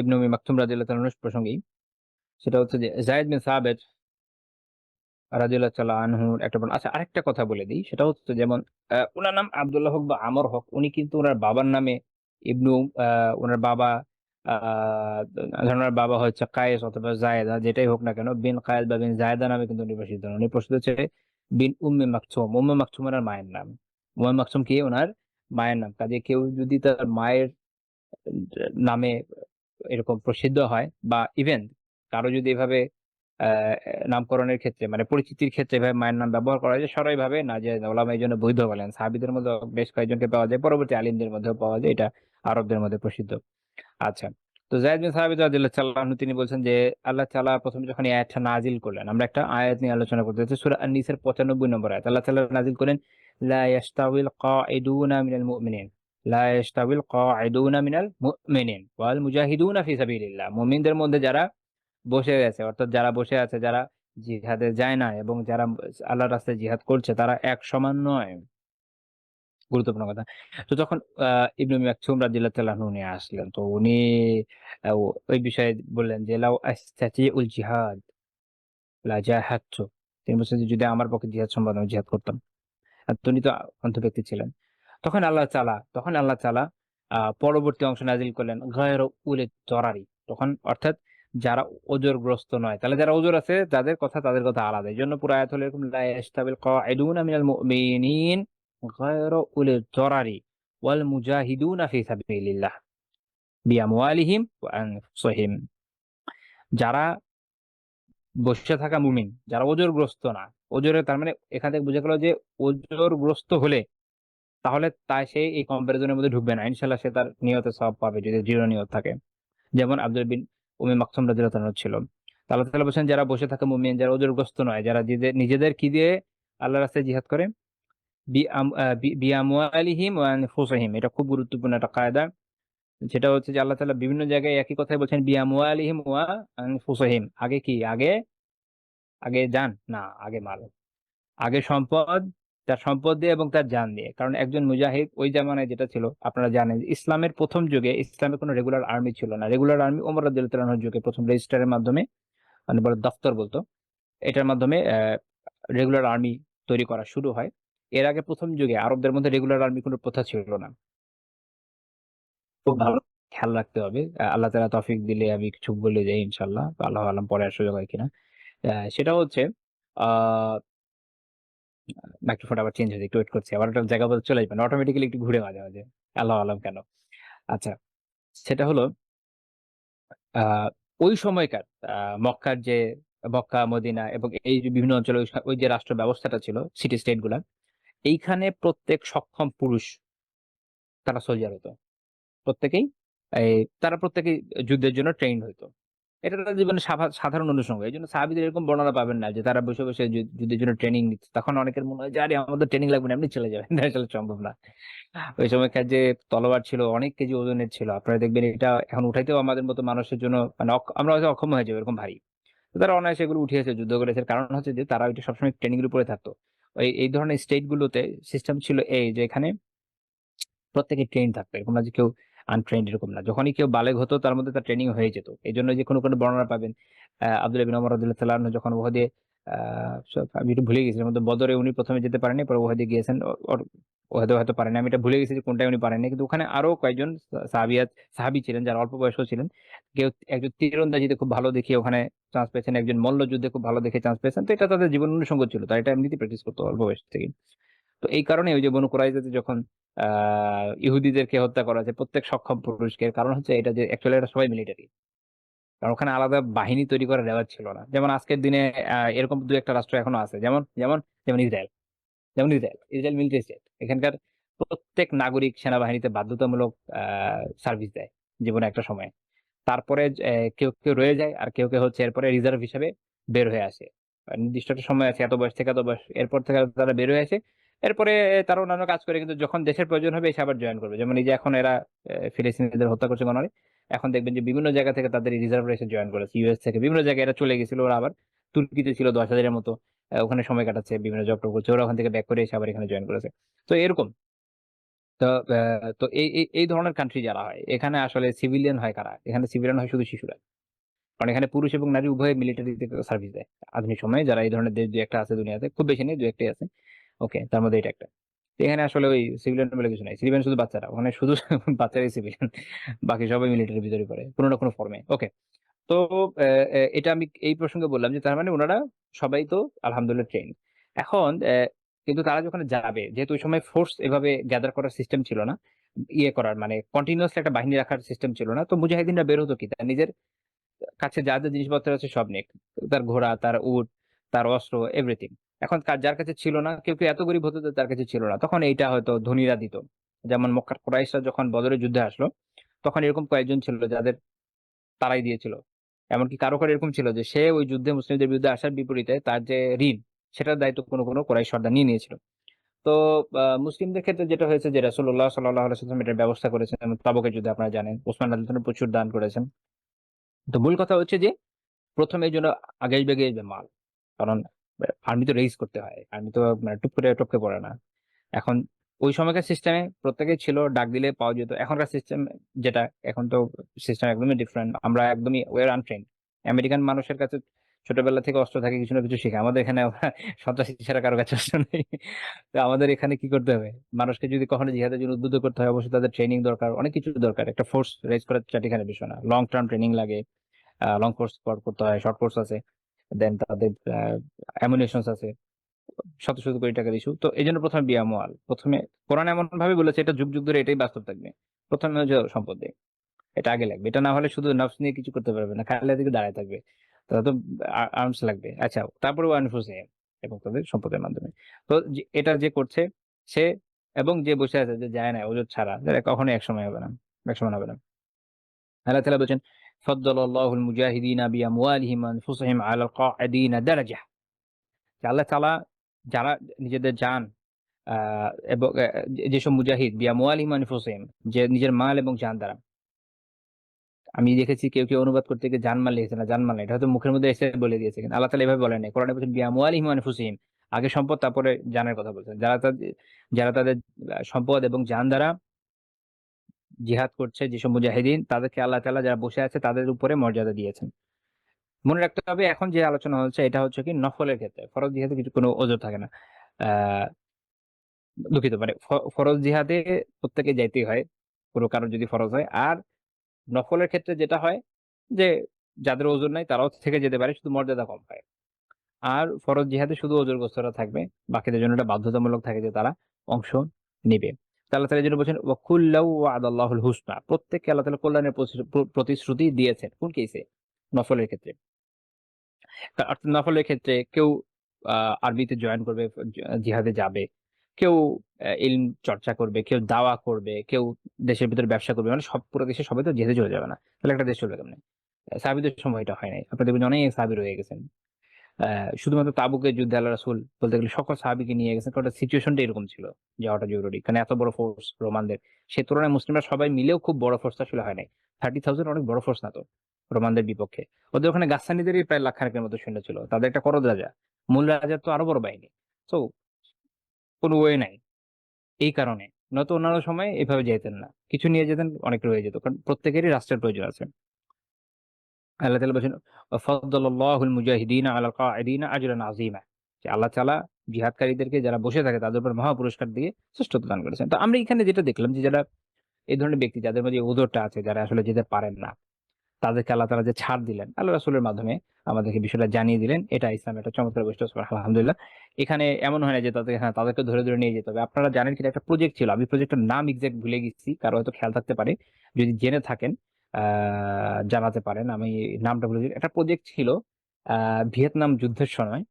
ইবনে উম্মি মাকতুম রাদিয়াল্লাহু তাআলা প্রসঙ্গেই, সেটা হচ্ছে যে যায়েদ বিন সাবিত রাদিয়াল্লাহু তাআলা আনহুর একটা আচ্ছা, আরেকটা কথা বলে দিই, সেটা হচ্ছে যেমন উনার নাম আব্দুল্লাহ হোক বা আমর হোক, উনি কিন্তু উনার বাবার নামে ইবনু, উনার বাবা, ধরেন উনার বাবা হচ্ছে কায়েস অথবা জায়েদা, যেটাই হোক না কেন, বিন কায়েস বা বিন জায়েদা নামে কিন্তু উনি প্রসিদ্ধ নন। উনি প্রসিদ্ধ হচ্ছে বিন উম্মে মাকতুম। উম্মে মাকতুম ওনার মায়ের নাম। উম্মে মাকতুম কি ওনার মায়ের নাম। কাজে কেউ যদি তার মায়ের নামে এরকম প্রসিদ্ধ হয়, বা ইভেন কারো যদি এভাবে আহ নামকরণের ক্ষেত্রে, মানে পরিচিতির ক্ষেত্রে এভাবে মায়ের নাম ব্যবহার করা যায়, সরাই ভাবে না যে ওলামা এই জন্য বৈধ বলেন। সাহাবীদের মধ্যে বেশ কয়েকজনকে পাওয়া যায়, পরবর্তী আলিমদের মধ্যেও পাওয়া যায়, এটা আরবদের মধ্যে প্রসিদ্ধ। আচ্ছা, তো যায়েদ বিন সাবিত রাদিয়াল্লাহু তাআলা আনহু তিনি বলছেন যে আল্লাহ তাআলা প্রথমে যখন এই আয়াতটা নাজিল করলেন, আমরা একটা আয়াত নিয়ে আলোচনা করতে যাচ্ছি, সূরা আন-নিসার 95 নম্বর আয়াত। আল্লাহ তাআলা নাজিল করেন লা ইয়াস্তাউিল কাঈদুনা মিনাল মুমিনিন, লা ইয়াস্তাউিল কাঈদুনা মিনাল মুমিনিন ওয়াল মুজাহিদুনা ফি সাবিলিল্লাহ। মুমিনদের মধ্যে যারা বসে গেছে, অর্থাৎ যারা বসে আছে, যারা জিহাদে যায় না এবং যারা আল্লাহর রাস্তায় জিহাদ করছে, তারা এক সমান নয়। গুরুত্বপূর্ণ কথা। তো যখন ইবনে মাকতুম রাদিয়াল্লাহু তাআলা আনহু উনি আসলেন, তো উনি ওই বিষয়ে বললেন যে লাউ আস্তাতিউল জিহাদ লা জাহাদতু। তিনি বলছেন যে যদি আমার পক্ষে জিহাদ সম্ভব, আমি জিহাদ করতাম। আর উনি তো অন্ধ ব্যক্তি ছিলেন। তখন আল্লাহ তাআলা পরবর্তী অংশ নাযিল করলেন গায়রা উলি দরারি। তখন অর্থাৎ যারা ওজরগ্রস্ত নয়, তাহলে যারা ওজর আছে তাদের কথা আলাদা। এজন্য পুরো আয়াত হলো এরকম লা ইয়াস্তাবিল কাঈদুনা মিনাল মুমিনিন গায়রা উলি দরারি ওয়াল মুজাহিদুনা ফি সাবিলিল্লাহ বিআমওয়ালিহিম ওয়া আনফুসিহিম। যারা বসে থাকা মুমিন, যারা ওজরগ্রস্ত না, ওজরে তার মানে এখান থেকে বোঝা গেল যে ওজরগ্রস্ত হলে তাহলে সে এই কম্পারিজনের মধ্যে ঢুকবে না, ইনশাল্লাহ সে তার নিয়তে সওয়াব পাবে যদি দৃঢ় নিয়ত থাকে। যেমন আব্দুল বিন উম্মে মাকতুম রাদিয়াল্লাহু তাআলা ছিল। তো আল্লাহ তাআলা বলেছেন যারা বসে থাকা মুমিন, যারা ওজরগ্রস্ত নয়, যারা নিজেদের কি দিয়ে আল্লাহর রাস্তায় জিহাদ করে, বিআমওয়ালিহিম ওয়া আনফুসিহিম। এটা খুব গুরুত্বপূর্ণ একটা কায়দা। সেটা হচ্ছে যে আল্লাহ তাআলা বিভিন্ন জায়গায় একই কথাই বলছেন, বিআমওয়ালিহিম ওয়া আনফুসিহিম। আগে কি, আগে আগে জান না, আগে মাল, আগে সম্পদ, তার সম্পদ দিয়ে এবং তার জান দিয়ে। কারণ একজন মুজাহিদ ওই জামানায় যেটা ছিল আপনারা জানেন, ইসলামের প্রথম যুগে ইসলামের কোনো রেগুলার আর্মি ছিল না। রেগুলার আর্মি ওমর রাদিয়াল্লাহু তাআলার যুগে প্রথম রেজিস্টারের মাধ্যমে, মানে বড় দফতর বলতো, এটার মাধ্যমে রেগুলার আর্মি তৈরি করা শুরু হয়। এর আগে প্রথম যুগে আরবদের মধ্যে রেগুলার আর্মি কোনো প্রথা ছিল না। খুব ভালো খেয়াল রাখতে হবে। আল্লাহ তাআলা তৌফিক দিলে আমি কিছু বলে যাই ইনশাআল্লাহ, আল্লাহু আলাম পরে আর সুযোগ হয় কিনা। সেটা হচ্ছে আহ মাইক্রোফোন আবার চেঞ্জ হয়েছে, একটু ওয়েট করছি, আবার ওটা জায়গা বদলে চলে যাবেন অটোমেটিক্যালি, একটু ঘুরে মাঝে মাঝে, আল্লাহ আলাম কেন। আচ্ছা, সেটা হলো আহ ওই সময়কার মক্কার যে, মক্কা মদিনা এবং এই যে বিভিন্ন অঞ্চলে ওই যে রাষ্ট্র ব্যবস্থাটা ছিল, সিটি স্টেট গুলা, এইখানে প্রত্যেক সক্ষম পুরুষ তারা সোলজার হতো। প্রত্যেকেই এই তারা প্রত্যেকেই যুদ্ধের জন্য ট্রেন্ড হইতো। এটা তাদের জীবনে সাধারণ অনুষঙ্গ। এই জন্য সাহাবীদের এরকম বর্ণনা পাবেন না যে তারা বসে বসে যুদ্ধের জন্য ট্রেনিং নিচ্ছে। তখন অনেকের মনে হয় যে আরে আমাদের ট্রেনিং লাগবে না, এমনি চলে যাবে। এটা আসলে সম্ভব না। ওই সময়কার যে তলোয়ার ছিল অনেক কেজি ওজনের ছিল, আপনারা দেখবেন এটা এখন উঠাইতেও আমাদের মতো মানুষের জন্য মানে আমরা হয়তো অক্ষম হয়ে যাবো, এরকম ভারী। তো তারা অনায়াসে এগুলো উঠিয়েছে, যুদ্ধ করেছে। কারণ হচ্ছে যে তারা ওইটা সবসময় ট্রেনিং এর উপরে থাকতো। এই ধরনের স্টেট গুলোতে সিস্টেম ছিল এই যে এখানে প্রত্যেকে ট্রেন থাকতো, এরকম না যে কেউ আনট্রেন্ড, এরকম না। যখনই কেউ বালেগ হতো তার মধ্যে তার ট্রেনিং হয়ে যেত। এই জন্য যে কোনো কোনো বর্ণনা পাবেন আব্দুল্লাহ বিন ওমর রাদিয়াল্লাহু তাআলা আনহু যখন ওহদে আমি একটু ভুলে গেছি, মধ্যে বদরে উনি প্রথমে যেতে পারেনি, পরে ওহদে গিয়েছেন। ওহদে হয়তো পারেনি, আমি এটা ভুলে গেছি যে কোনটায় উনি পারেননি। কিন্তু ওখানে আরো কয়েকজন সাহাবী ছিলেন যারা অল্প বয়স্ক ছিলেন। কেউ একজন তীরন্দাজিতে খুব ভালো দেখিয়ে ওখানে চান্স পেয়েছেন, একজন মল্লযুদ্ধে খুব ভালো দেখে চান্স পেয়েছেন। তো এটা তাদের জীবন অনুষঙ্গ ছিল, তাই এটা এমনিতেই প্র্যাকটিস করতো অল্প বয়স থেকে। তো এই কারণে ওই যে বনু কুরাইজাতে যখন ইহুদিদেরকে হত্যা করা হয়েছে প্রত্যেক সক্ষম পুরুষকে, কারণ হচ্ছে এটা যে অ্যাকচুয়ালি এটা সবাই মিলিটারি। কারণ ওখানে আলাদা বাহিনী তৈরি করার রেওয়াজ ছিল না। যেমন আজকের দিনে এরকম দু একটা রাষ্ট্র এখনো আছে, যেমন যেমন যেমন ইসরায়েল। Israel military state. এখানকার প্রত্যেক নাগরিক সেনাবাহিনীতে বাধ্যতামূলক সার্ভিস দেয় জীবনে একটা সময়। তারপরে কেউ কেউ রয়ে যায়, আর কেউ কেউ হচ্ছে এরপরে রিজার্ভ হিসেবে বের হয়ে আসে। নির্দিষ্ট একটা সময় আছে, এত বয়স থেকে এত বয়স, এরপর থেকে তারা বের হয়ে আসে। এরপরে তারা অন্যান্য কাজ করে, কিন্তু যখন দেশের প্রয়োজন হবে এসে আবার জয়েন করবে। যেমন এই যে এখন এরা ফিলিস্তিনিদের হত্যা করছে গণহারে, এখন দেখবেন যে বিভিন্ন জায়গা থেকে তাদের রিজার্ভ এসে জয়েন করেছে, ইউএস থেকে বিভিন্ন জায়গায় এরা চলে গেছিল। ওরা আবার তুর্কিতে ছিল 10,000-এর মতো, ওখানে সময় কাটাচ্ছে, বিভিন্ন জব টব করছে। ওরা ওখান থেকে ব্যাক করে এসে আবার এখানে জয়েন করেছে। তো এরকম। তো তো এই ধরনের কান্ট্রি যারা হয়, এখানে আসলে সিভিলিয়ান হয় কারা? এখানে সিভিলিয়ান হয় শুধু শিশুরা। কারণ এখানে পুরুষ এবং নারী উভয় মিলিটারিতে সার্ভিস দেয় আধুনিক সময়ে। যারা এই ধরনের দেশ দু একটা আছে দুনিয়াতে, খুব বেশি নেই, দু একটাই আছে। ওকে, তার মধ্যে এটা একটা। তো এখানে আসলে ওই সিভিলিয়ান বলে কিছু নাই, সিভিলিয়ান শুধু বাচ্চারা, ওখানে শুধু বাচ্চারাই সিভিলিয়ান, বাকি সবাই মিলিটারির ভিতরে পড়ে কোনো না কোনো ফর্মে। ওকে। তো এটা আমি এই প্রসঙ্গে বললাম যে তার মানে ওনারা সবাই তো আলহামদুলিল্লাহ ট্রেন। এখন কিন্তু তারা যখন যাবে, যেহেতু ওই সময় ফোর্স এভাবে গ্যাদার করার সিস্টেম ছিল না, ইয়ে করার মানে কন্টিনিউয়াসলি একটা বাহিনী রাখার সিস্টেম ছিল না, তো মুজাহিদিনরা বের হতো কি তার নিজের কাছে যা যা জিনিসপত্র আছে সব নিয়ে। তার ঘোড়া, তার উট, তার অস্ত্র, এভরিথিং। এখন যার কাছে ছিল না, কেউ কেউ এত গরিব হতো যে তার কাছে ছিল না, তখন এইটা হয়তো ধনীরা দিত। যেমন মক্কার কুরাইশরা যখন বদরের যুদ্ধে আসলো, তখন এরকম কয়েকজন ছিল যাদের তারাই দিয়েছিল। এমনকি কারো কারো এরকম ছিল যে সে ওই যুদ্ধে মুসলিমদের বিরুদ্ধে আসার বিপরীতে তার যে ঋণ, সেটার দায়িত্ব কোনো কোনো কুরাইশ সর্দার নিয়ে নিয়েছিল। তো মুসলিমদের ক্ষেত্রে যেটা হয়েছে যে রাসূলুল্লাহ সাল্লাল্লাহু আলাইহি ওয়াসাল্লাম এটার ব্যবস্থা করেছেন, এবং তাবুকের যুদ্ধে আপনারা জানেন ওসমান রাদিয়াল্লাহু আনহু প্রচুর দান করেছেন। তো মূল কথা হচ্ছে যে প্রথমে এই জন্য আগে বেগে মাল। কারণ আর্মি তো রেইজ করতে হয়, আর্মি তো মানে টুপ করে টপকে পড়ে না। এখন ওই সময়কার সিস্টেমে প্রত্যেকেই ছিল, ডাক দিলে পাওয়া যেত। এখনকার সিস্টেম যেটা, এখন তো সিস্টেম একদমই ডিফারেন্ট, আমরা একদমই ওয়ার আনট্রেন্ড। আমেরিকান মানুষের কাছে ছোটবেলা থেকে অস্ত্র থাকে, কিছু না কিছু শেখে। আমাদের এখানে সন্ত্রাসী ছাড়া কারো কাছে অস্ত্র নেই। তো আমাদের এখানে কি করতে হবে, মানুষকে যদি কখনো জিহাদের জন্য উদ্বুদ্ধ করতে হয়, অবশ্যই তাদের ট্রেনিং দরকার, অনেক কিছু দরকার। একটা ফোর্স রেজ করার চারটিখানি বিষয় না, লং টার্ম ট্রেনিং লাগে। লং কোর্স করতে হয়, শর্ট কোর্স আছে, দেন তাদের অ্যামুনেশনস আছে, শত শত কোটি টাকার ইস্যু। তো এই জন্য প্রথমে বিয়ামওয়াল, প্রথমে কোরআন এমন ভাবে বলেছে, এটা যুগ যুগ ধরে এটাই বাস্তব থাকবে। প্রথমে হচ্ছে সম্পদ দিয়ে, এটা আগে লাগবে। এটা না হলে শুধু নফস নিয়ে কিছু করতে পারবে না, খালি দিকে দাঁড়ায় থাকবে। তো তো আর্মস লাগবে। আচ্ছা, তারপরে আনফুসিহিম, এবং তাদের সম্পদের মাধ্যমে। তো এটা যে করছে সে, এবং যে বসে আছে যে যায় না ওজোর ছাড়া, যারা কখনোই একসময় হবে না, একসময় হবে না। আল্লাহ তাআলা বলেছেন ফাদ্দালাল্লাহুল মুজাহিদিনা বিআমওয়ালিহিম ওয়া আনফুসিহিম আলাল কাঈদিনা দারাজাহ। আল্লাহ তাআলা যারা নিজেদের জান এবং যেসব মুজাহিদ বিআমওয়ালিহিম ওয়া আনফুসিহিম, যে নিজের মাল এবং জান দ্বারা। আমি দেখেছি কেউ কেউ অনুবাদ করতে গিয়ে জানমাল লিখেছে না, জানমাল না, এটা হয়তো মুখের মধ্যে এসে বলে দিয়েছে, কিন্তু আল্লাহ তাআলা এভাবে বলেন নাই। কোরআনে বলেছেন বিআমওয়ালিহিম ওয়া আনফুসিহিম, আগে সম্পদ তারপরে জানের কথা বলছেন। যারা তাদের সম্পদ এবং জান দ্বারা জিহাদ করছে, যেসব মুজাহিদিন, তাদেরকে আল্লাহ তাআলা যারা বসে আছে তাদের উপরে মর্যাদা দিয়েছেন। মনে রাখতে হবে এখন যে আলোচনা হচ্ছে এটা হচ্ছে কি নফলের ক্ষেত্রে, ফরজ জিহাদে কিছু কোনো ওজোর থাকে না। আহ দুঃখিত, মানে ফরজ জিহাদে প্রত্যেকে যাইতেই হয় কোনো কারণ যদি ফরজ হয়। আর নফলের ক্ষেত্রে যেটা হয় যে যাদের ওজোর নাই তারাও থেকে যেতে পারে, শুধু মর্যাদা কম পায়। আর ফরজ জিহাদে শুধু ওজোরগ্রস্তরা থাকবে, বাকিদের জন্য এটা বাধ্যতামূলক থাকে যে তারা অংশ নিবে। তো আল্লাহ তাআলা যেটা বলছেন ওয়াকুল্লাহু ওয়াদাল্লাহুল হুসনা, প্রত্যেককে আল্লাহ তাআলা কল্যাণের প্রতিশ্রুতি দিয়েছেন। কোন কেসে? নফলের ক্ষেত্রে। অর্থাৎ নফলের ক্ষেত্রে কেউ আরবিতে জয়েন করবে, জিহাদে যাবে, কেউ ইলম চর্চা করবে, কেউ দাওয়া করবে, কেউ দেশের ভিতরে ব্যবসা করবে, মানে সব পুরো দেশের সবাই তো জিহাদে চলে যাবে না, তাহলে একটা দেশ চলবে কেমনে? সাহাবীদের সময় এটা হয় নাই, আপনারা দেখবেন অনেক সাহাবী রয়ে গেছেন। শুধুমাত্র তাবুকের যুদ্ধে আল্লাহ রাসূল বলতে গেলে সকল সাহাবীকে নিয়ে গেছেন, কারণ সিচুয়েশনটা এরকম ছিল, যাওয়াটা জরুরি, কারণ এত বড় ফোর্স রোমানদের। সে তুলনায় মুসলিমরা সবাই মিলেও খুব বড় ফোর্স আসলে হয় নাই। 30,000 অনেক বড় ফোর্স না তো রোমানদের বিপক্ষে। ওদের ওখানে গাসসানীদেরই প্রায় লাখখানেকের মতো সৈন্য ছিল, তাদের একটা করদ রাজা, মূল রাজার তো আরো বড় বাহিনী। তো কোনো ওয়ে নাই এই কারণে, নয়তো অন্যান্য সময় এভাবে যেতেন না, কিছু নিয়ে যেতেন, অনেক রয়ে যেত, কারণ প্রত্যেকেরই রাষ্ট্রের প্রয়োজন আছে। আল্লাহ তাআলা বলেছেন ফাদ্দালাল্লাহুল মুজাহিদিনা আলাল কাঈদিনা আজরান আযীমা, যে আল্লাহ তাআলা জিহাদকারীদেরকে যারা বসে থাকে তাদের উপর মহা পুরস্কার দিয়ে শ্রেষ্ঠত্ব দান করেছেন। তো আমরা এখানে যেটা দেখলাম যে যারা এই ধরনের ব্যক্তি যাদের মধ্যে ওজরটা আছে, যারা আসলে যেতে পারেন না, তাদেরকে আল্লাহ তাআলা যে ছাড় দিলেন আল্লাহ রাসূলের মাধ্যমে আমাদেরকে বিষয়টা জানিয়ে দিলেন, এটা ইসলামের একটা চমৎকার বৈশিষ্ট্য। আলহামদুলিল্লাহ। এখানে এমন হয় না যে তাদেরকে ধরে ধরে নিয়ে যেতে হবে। আপনারা জানেন কিনা একটা প্রজেক্ট ছিল, আমি প্রজেক্টের নাম এক্সাক্ট ভুলে গেছি, কারো হয়তো খেয়াল থাকতে পারে, যদি জেনে থাকেন জানাতে পারেন। আমি নামটা ভুলে গেছি। একটা প্রজেক্ট ছিল ভিয়েতনাম যুদ্ধের সময়,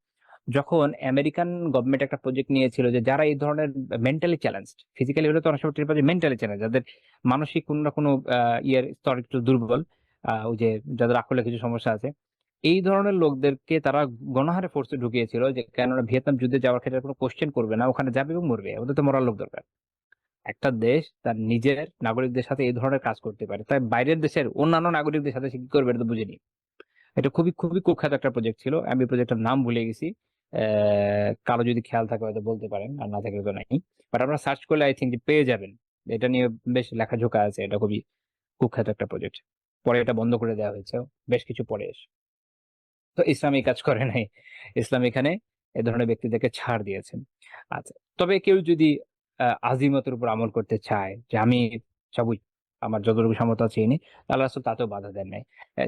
যখন আমেরিকান গভর্নমেন্ট একটা প্রজেক্ট নিয়েছিল যে যারা এই ধরনের মেন্টালি চ্যালেঞ্জড, ফিজিক্যালি হলে তো অনেক সময় টের পাওয়া যায়, মেন্টালি চ্যালেঞ্জ, যাদের মানসিক কোনো না কোনো ইয়ের স্তর একটু দুর্বল, ওই যে যাদের আকলে কিছু সমস্যা আছে, এই ধরনের লোকদেরকে তারা গণহারে ফোর্সে ঢুকিয়েছিল, যে কেননা ভিয়েতনাম যুদ্ধে যাওয়ার ক্ষেত্রে কোনো কোশ্চেন করবে না, ওখানে যাবে এবং মরবে, ওদের তো মরার লোক দরকার। একটা দেশ তার নিজের নাগরিকদের সাথে এই ধরনের কাজ করতে পারে, তাই বাইরের দেশের অন্যান্য নাগরিকদের সাথে সে কি করবে এটা তো বুঝিনি। এটা খুবই খুবই কুখ্যাত একটা প্রজেক্ট ছিল, আমি প্রজেক্টের নাম ভুলে গেছি। কারো যদি খেয়াল থাকে হয়তো বলতে পারেন, আর না থাকলে তো নাই। বাট আপনারা সার্চ করলে আই থিঙ্ক যে পেয়ে যাবেন। এটা নিয়ে বেশ লেখাজোকা আছে, এটা খুবই কুখ্যাত একটা প্রজেক্ট। পরে এটা বন্ধ করে দেওয়া হয়েছে বেশ কিছু পরে এসে। তো ইসলাম এই কাজ করে নাই, ইসলাম এখানে এ ধরনের ব্যক্তিদেরকে ছাড় দিয়েছেন। আচ্ছা, তবে কেউ যদি আজিমতের উপর আমল করতে চায় যে আমি সবই আমার যতটুকু সামর্থ্য আছে এনে, আল্লাহ রাসূল তাতেও বাধা দেন নাই।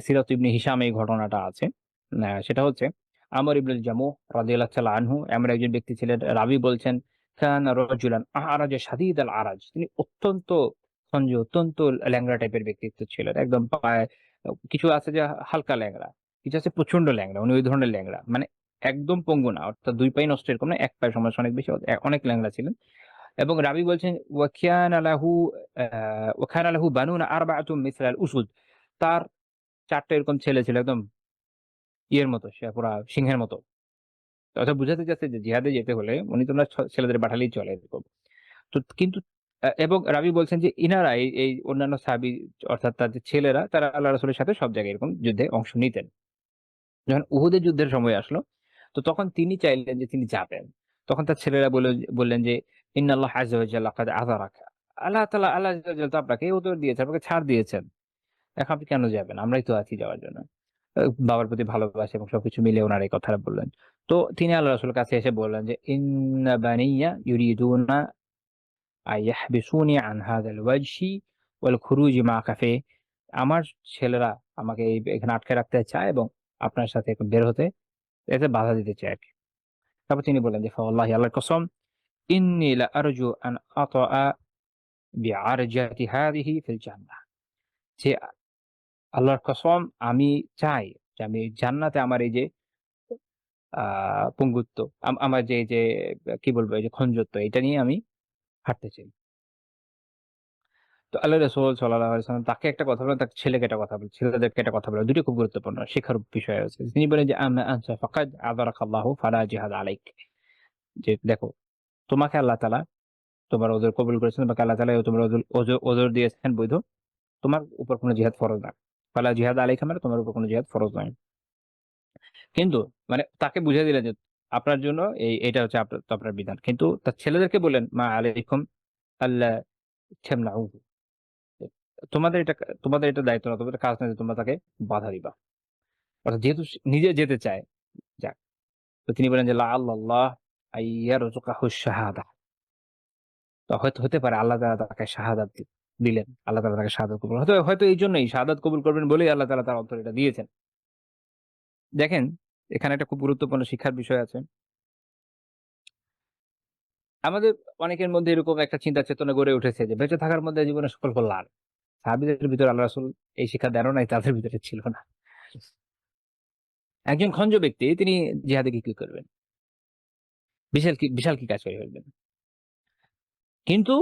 সিরাত ইবনে হিশাম এই ঘটনাটা আছে। সেটা হচ্ছে আমর ইবনুল জামুহ রাদিয়াল্লাহু তাআলা আনহু, এমন একজন ব্যক্তি ছিলেন, রাবী বলছেন কানা রাজুলান আরাজ শাদীদ আল আরাজ, তিনি অত্যন্ত অত্যন্ত ল্যাংড়া টাইপের ব্যক্তিত্ব ছিলেন, একদম পায়ে কিছু আছে যে হালকা ল্যাংড়া, কিছু আছে প্রচন্ড ল্যাংড়া, উনি ওই ধরনের ল্যাংড়া, মানে একদম পঙ্গু না, অর্থাৎ দুই পায়ে নষ্ট এরকম না, এক পায়ের সমস্যা অনেক বেশি, অনেক ল্যাংড়া ছিলেন। এবং রাবী বলছেন ওয়াখানা লাহু বানুন আরবাআতুম মিসলাল উসুদ, তার চারটা এরকম ছেলে ছিল, একদম ইয়ের মতো, সে পুরা সিংহের মতো। অর্থাৎ বুঝাতে চাচ্ছে যে জিহাদে যেতে হলে উনি তোমরা ছেলেদের পাঠালেই চলে এরকম। তো কিন্তু এবং রাবী বলছেন যে ইনারা এই অন্যান্য সাহাবী, অর্থাৎ তাদের ছেলেরা, তারা আল্লাহ রাসূলের সাথে সব জায়গায় এরকম যুদ্ধে অংশ নিতেন। যখন উহুদের যুদ্ধের সময় আসলো, তো তখন তিনি চাইলেন যে তিনি যাবেন। তখন তার ছেলেরা বললেন যে ইন্নাল্লাহ আযজা ওয়া জাল্লা কাদ আযারাকা, আল্লাহ তাআলা, আল্লাহ আযজা ওয়া জাল্লা তো আপনাকে উত্তর দিয়েছেন, আপনাকে ছাড় দিয়েছেন, এখন আপনি কেন যাবেন? আমরাই তো আছি যাওয়ার জন্য। বাবার প্রতি ভালোবাসা এবং সবকিছু মিলে উনার এই কথাটা বললেন। তো তিনি আল্লাহ রাসূলের কাছে এসে বললেন যে ইন্না বানিয়া ইউরিদুনা আইয়াহবিসুনি আন হাযাল ওয়াজহি ওয়াল খুরুজি মাআকা ফি, আমার ছেলেরা আমাকে এখানে আটকে রাখতে চায় এবং আপনার সাথে বের হতে এতে বাধা দিতে চায় আরকি। তারপর তিনি বললেন যে ফাওয়াল্লাহি, আল্লাহর কসম, ইন্নী লা আরজু আন আতাআ বিআরজাতি হাযিহি ফিল জান্নাহ, যে আল্লাহর কসম আমি চাই যে আমি জান্নাতে আমার এই যে আ পঙ্গুত্ব, আমার যে এই যে কি বলবো, এই যে খঞ্জত্ব, এটা নিয়ে আমি হাঁটতে চাই। তো আল্লাহ রাসূল সাল্লাল্লাহু আলাইহি ওয়াসাল্লাম তাকে একটা কথা বলেন, তার ছেলেকে একটা কথা বলেন, ছেলেদেরকে একটা কথা বলেন। দুটোই খুব গুরুত্বপূর্ণ শিক্ষার বিষয় আছে। তিনি বলেন যে আম্মা আনতা ফাকাদ আযারাকাল্লাহু ফালা জিহাদ আলাইক, যে দেখো, তোমাকে আল্লাহ তাআলা তোমার ওযর কবুল করেছেন, তোমাকে আল্লাহ তাআলা তোমার ওযর দিয়েছেন বৈধ, তোমার উপর কোনো জিহাদ ফরজ না। ফালা জিহাদ আলাইকা, মানে তোমার উপর কোনো জিহাদ ফরজ নয়। কিন্তু মানে তাকে বুঝিয়ে দিলেন যে আপনার জন্য এটা হচ্ছে আপনার বিধান। কিন্তু তার ছেলেদেরকে বললেন, মা আলাইকুম আল্লা তামনাউহু। তোমাদের এটা দায়িত্ব না, তোমাদের কাজ না যে তোমরা তাকে বাধা দিবা। অর্থাৎ যেহেতু সে নিজে যেতে চায়, যাক। তো তিনি বলেন যে লাআল্লাল্লাহ আইয়ারযুকাহু শাহাদা। তো হয়তো হতে পারে আল্লাহ তাআলা তাকে শাহাদাত দিলেন। আল্লাহ তাআলা তাকে শাহাদাত কবুল হয়তো এইজন্যই শাহাদাত কবুল করবেন বলেই আল্লাহ তাআলা তার অন্তরে এটা দিয়েছেন। দেখেন, এখানে একটা খুব গুরুত্বপূর্ণ শিক্ষার বিষয় আছে। আমাদের অনেকের মধ্যে এরকম একটা চিন্তা চেতনা গড়ে উঠেছে যে বেঁচে থাকার মধ্যে জীবনে সফল কল্যাণ। সাহাবীদের ভিতরে আল্লাহ রাসূল এই শিক্ষা দেনও নাই, তাদের ভিতরে ছিল না। একজন খঞ্জ ব্যক্তি তিনি জিহাদে গিয়ে কি করবেন? বিশাল কি কাজ করে ফেলবেন। কিন্তু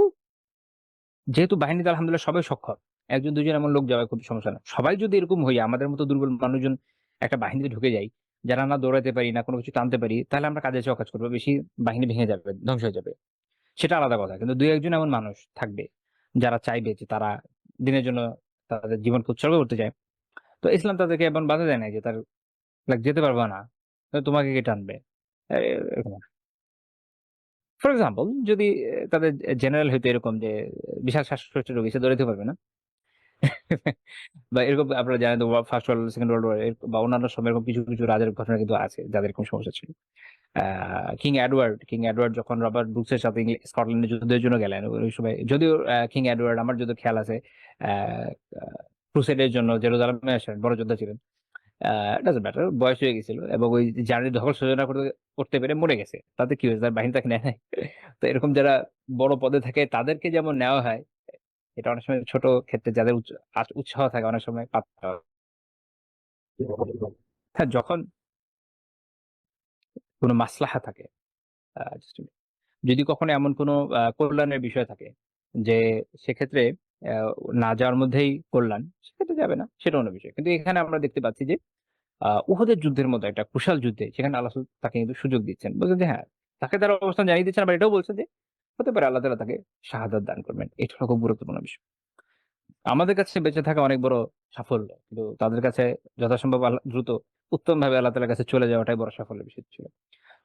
যেহেতু বাহিনীতে আলহামদুলিল্লাহ সবাই সক্ষম। ১ জন ২ জন এমন লোক যাওয়ায় খুব সমস্যা না। সবাই যদি এরকম হই, আমাদের মতো দুর্বল মানুষজন একটা বাহিনীতে ঢুকে যাই, যারা না দৌড়াতে পারি, না কোন কিছু টানতে পারি, তাহলে আমরা কাজের চেয়েও কাজ করব। বেশি বাহিনী ভেঙে যাবে, ধ্বংস হয়ে যাবে। সেটা আলাদা কথা। কিন্তু ২-১ জন এমন মানুষ থাকবে, যারা চাইবে যে তারা দিনের জন্য তাদের জীবনকে উৎসর্গ করতে চায়। তো ইসলাম তাদেরকে এমন বাধা দেয় নাই যে যেতে পারবা না। তো তোমাকে কে টানবে? এরকম না। ফর এক্সাম্পল যদি তাদের জেনারেল হইতো এরকম যে বিশাল শ্বাসকষ্টের রোগী, সে দৌড়াইতে পারবে না। বা এরকম আপনারা জানেন তো first world, second world war বা অন্যান্য সময় এরকম কিছু রাজার ঘটনা কিন্তু আছে যাদের এরকম সমস্যা ছিল। আ কিং এডওয়ার্ড যখন রবার্ট ব্রুকসের সাথে স্কটল্যান্ডে যুদ্ধের জন্য গেলেন, ওই সময় যদিও কিং এডওয়ার্ড আমার যদিও খেয়াল আছে আ আ ক্রুসেডের জন্য জেরুজালেমে আসেন, বড় যোদ্ধা ছিলেন। ডাজন্ট ম্যাটার, বয়স হয়ে গেছিল এবং ওই জার্নি দখল সূচনা করতে পেরে মরে গেছে। তাতে কি হয়েছে? তার বাহিনী তাকে নেয় নাই। তো এরকম যারা বড় পদে থাকে তাদেরকে যেমন নেওয়া হয়, এটা অনেক সময় ছোট ক্ষেত্রে যাদের উৎসাহ থাকে অনেক সময় পাত্তা হয়। হ্যাঁ, যখন কোন মাসলাহা থাকে, just a minute, যদি কখনো এমন কোনো কল্যাণের বিষয় থাকে যে সেক্ষেত্রে আ না যাওয়ার মধ্যেই কল্যাণ, সেক্ষেত্রে যাবে না। সেটা অন্য বিষয়। কিন্তু এখানে আমরা দেখতে পাচ্ছি যে উহুদের যুদ্ধের মতো একটা কুশাল যুদ্ধে সেখানে আল্লাহ তাকে কিন্তু সুযোগ দিচ্ছেন। বলছেন যে হ্যাঁ, তাকে তার অবস্থান জানিয়ে দিচ্ছেন, আবার এটাও বলছেন যে হতে পারে আল্লাহ তাআলা তাকে শাহাদাত দান করবেন। এটা হলো খুব গুরুত্বপূর্ণ বিষয়। আমাদের কাছে বেঁচে থাকা অনেক বড় সাফল্য। কিন্তু তাদের কাছে যথাসম্ভব দ্রুত উত্তমভাবে আল্লাহ তাআলার কাছে চলে যাওয়াটাই বড় সাফল্যের বিষয় ছিল।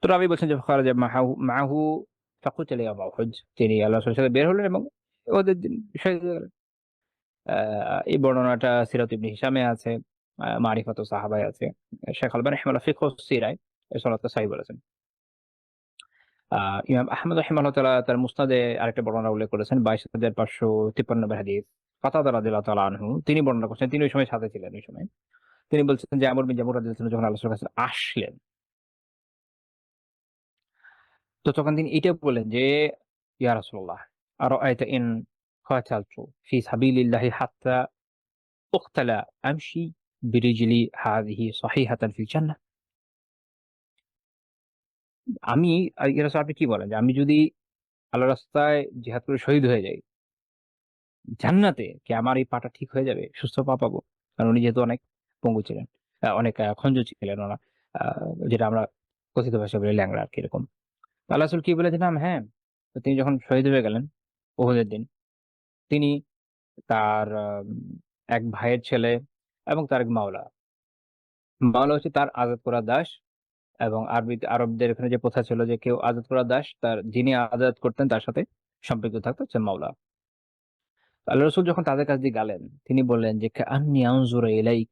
তো রাবী বলছেন যে খারাজা মাহু ফাকুতিলা ইয়াউমা উহুদ। তিনি আল্লাহ রাসূলের সাথে বের হলেন এবং ওদের শহীদ হয়ে গেলেন। আ এই বর্ণনাটা সিরাত ইবনে হিশামে আছে, মারিফাতুস সাহাবায় আছে। শেখ আলবানী রাহিমাহুল্লাহ ফিকহুস সিরায় এই সনদটা সহিহ বলেছেন। আ ইমাম আহমদ রাহিমাহুল্লাহ তাআলা তার মুসনাদে আরেকটা বর্ণনা উল্লেখ করেছেন ২২,৫৫৩ নম্বর হাদিস। কাতাদা রাদিয়াল্লাহু তাআলা আনহু তিনি বর্ণনা করছেন, তিনি ওই সময় সাথে ছিলেন ওই সময়। তিনি বলছেন যে আমর বিন জামুহ রাদিয়াল্লাহু আনহু যখন আল্লাহ রাসূলের কাছে আসলেন, তো তখন তিনি এইটা বললেন যে, ইয়া রাসূলুল্লাহ আরাআইতা ইন কাতালতু ফি সাবিলিল্লাহি হাত্তা উকতালা আমশি বিরিজলি হাযিহি সহিহাতান ফিল জান্নাহ। আমি ইয়া রাসূল আপনি কি বলেন যে আমি যদি আল্লাহর রাস্তায় জিহাদ করে শহীদ হয়ে যাই, জান্নাতে কি আমার এই পাটা ঠিক হয়ে যাবে? সুস্থ পা পাবো? কারণ উনি যেহেতু অনেক পঙ্গু ছিলেন। অনেক খঞ্জ ছিলেন ওনার। আ যেটা আমরা কথিত ভাষায় বলি ল্যাংড়া আরকি এরকম। তো আল্লাহ রাসূল কি বলেছিলাম? হ্যাঁ। তো তিনি যখন শহীদ হয়ে গেলেন উহুদের দিন, তিনি তার এক ভাইয়ের ছেলে এবং তার এক মাওলা। মাওলা হচ্ছে তার আজাদ করা দাস এবং আরবদের এখানে যে প্রথা ছিল যে কেউ আজাদ করা দাস যিনি আজাদ করতেন তার সাথে সম্পৃক্ত থাকতো হচ্ছে মাওলা। আল্লাহ রাসূল যখন তাদের কাছ দিয়ে গেলেন, তিনি বললেন যে কাআন্নী আনজুরু ইলাইক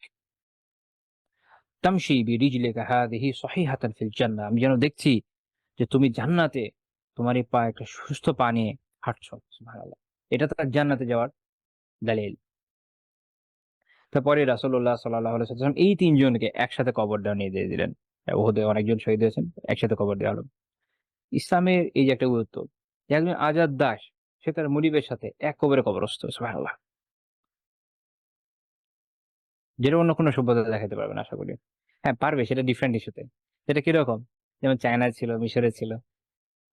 তামশি বিরিজলিকা হাযিহি সহিহাতান ফিল জান্নাহ। আমি যেন দেখছি যে তুমি জান্নাতে তোমার এই পা একটা সুস্থ পা নিয়ে হাঁটছো। সুবহানাল্লাহ। এটা তার জান্নাতে যাওয়ার দালিল। তারপরে রাসূলুল্লাহ সাল্লাল্লাহু আলাইহি ওয়াসাল্লাম এই ৩ জনকে একসাথে কবর দেওয়া নির্দেশ দিলেন। উহুদে অনেকজন শহীদ হয়েছেন, একসাথে কবর দেওয়া হলো। ইসলামের এই যে একটা গুরুত্ব, যে একজন আজাদ দাস সে তার মুনিবের সাথে এক কবরে কবরস্থ। সুবহানাল্লাহ। যেটা অন্য কোনো সভ্যতা দেখাইতে পারবে না আশা করি। হ্যাঁ, পারবে, সেটা ডিফারেন্ট ইস্যুতে। সেটা কিরকম? যেমন চায়নায় ছিল, মিশরে ছিল।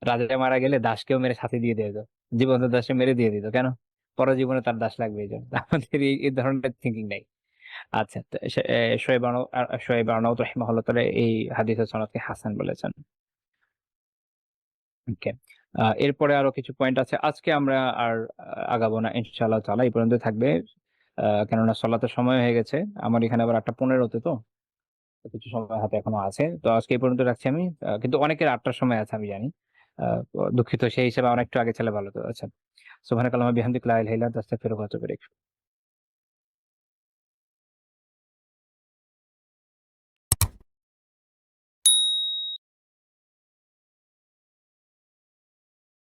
রাজা মারা গেলে দাসকেও মেরে সাথী দিয়ে দিত। জীবন্ত দাসকে মেরে দিয়ে দিত। কেন? পরজীবনে তার দাস লাগবে এইজন্য। আমাদের এই ধরনের থিংকিং নাই। আচ্ছা, তো শোয়েব আরনাউত রাহিমাহুল্লাহ তাআলা এই হাদিসের সনদকে হাসান বলেছেন। ওকে। এরপরে আরো কিছু পয়েন্ট আছে। আজকে আমরা আর আগাবো না ইনশাআল্লাহ তাআলা। এই পর্যন্তই থাকবে। কেননা সলাতের সময় হয়ে গেছে। আমার এখানে আবার ৮ঃ১৫ তে তো। কিছু সময় হাতে এখনো আছে। তো আজকে এই পর্যন্ত রাখছি আমি। কিন্তু অনেকের 8টার সময় আছে আমি জানি। তো দুঃখিত, সেই হিসেবে আমার একটু আগে ছেলে ভালো হতো। আচ্ছা, সুবহানাকাল্লাহুম্মা বিহামদিকা লা ইলাহা ইল্লা আনতা আস্তাগফিরুকা ওয়া আতুবু ইলাইক।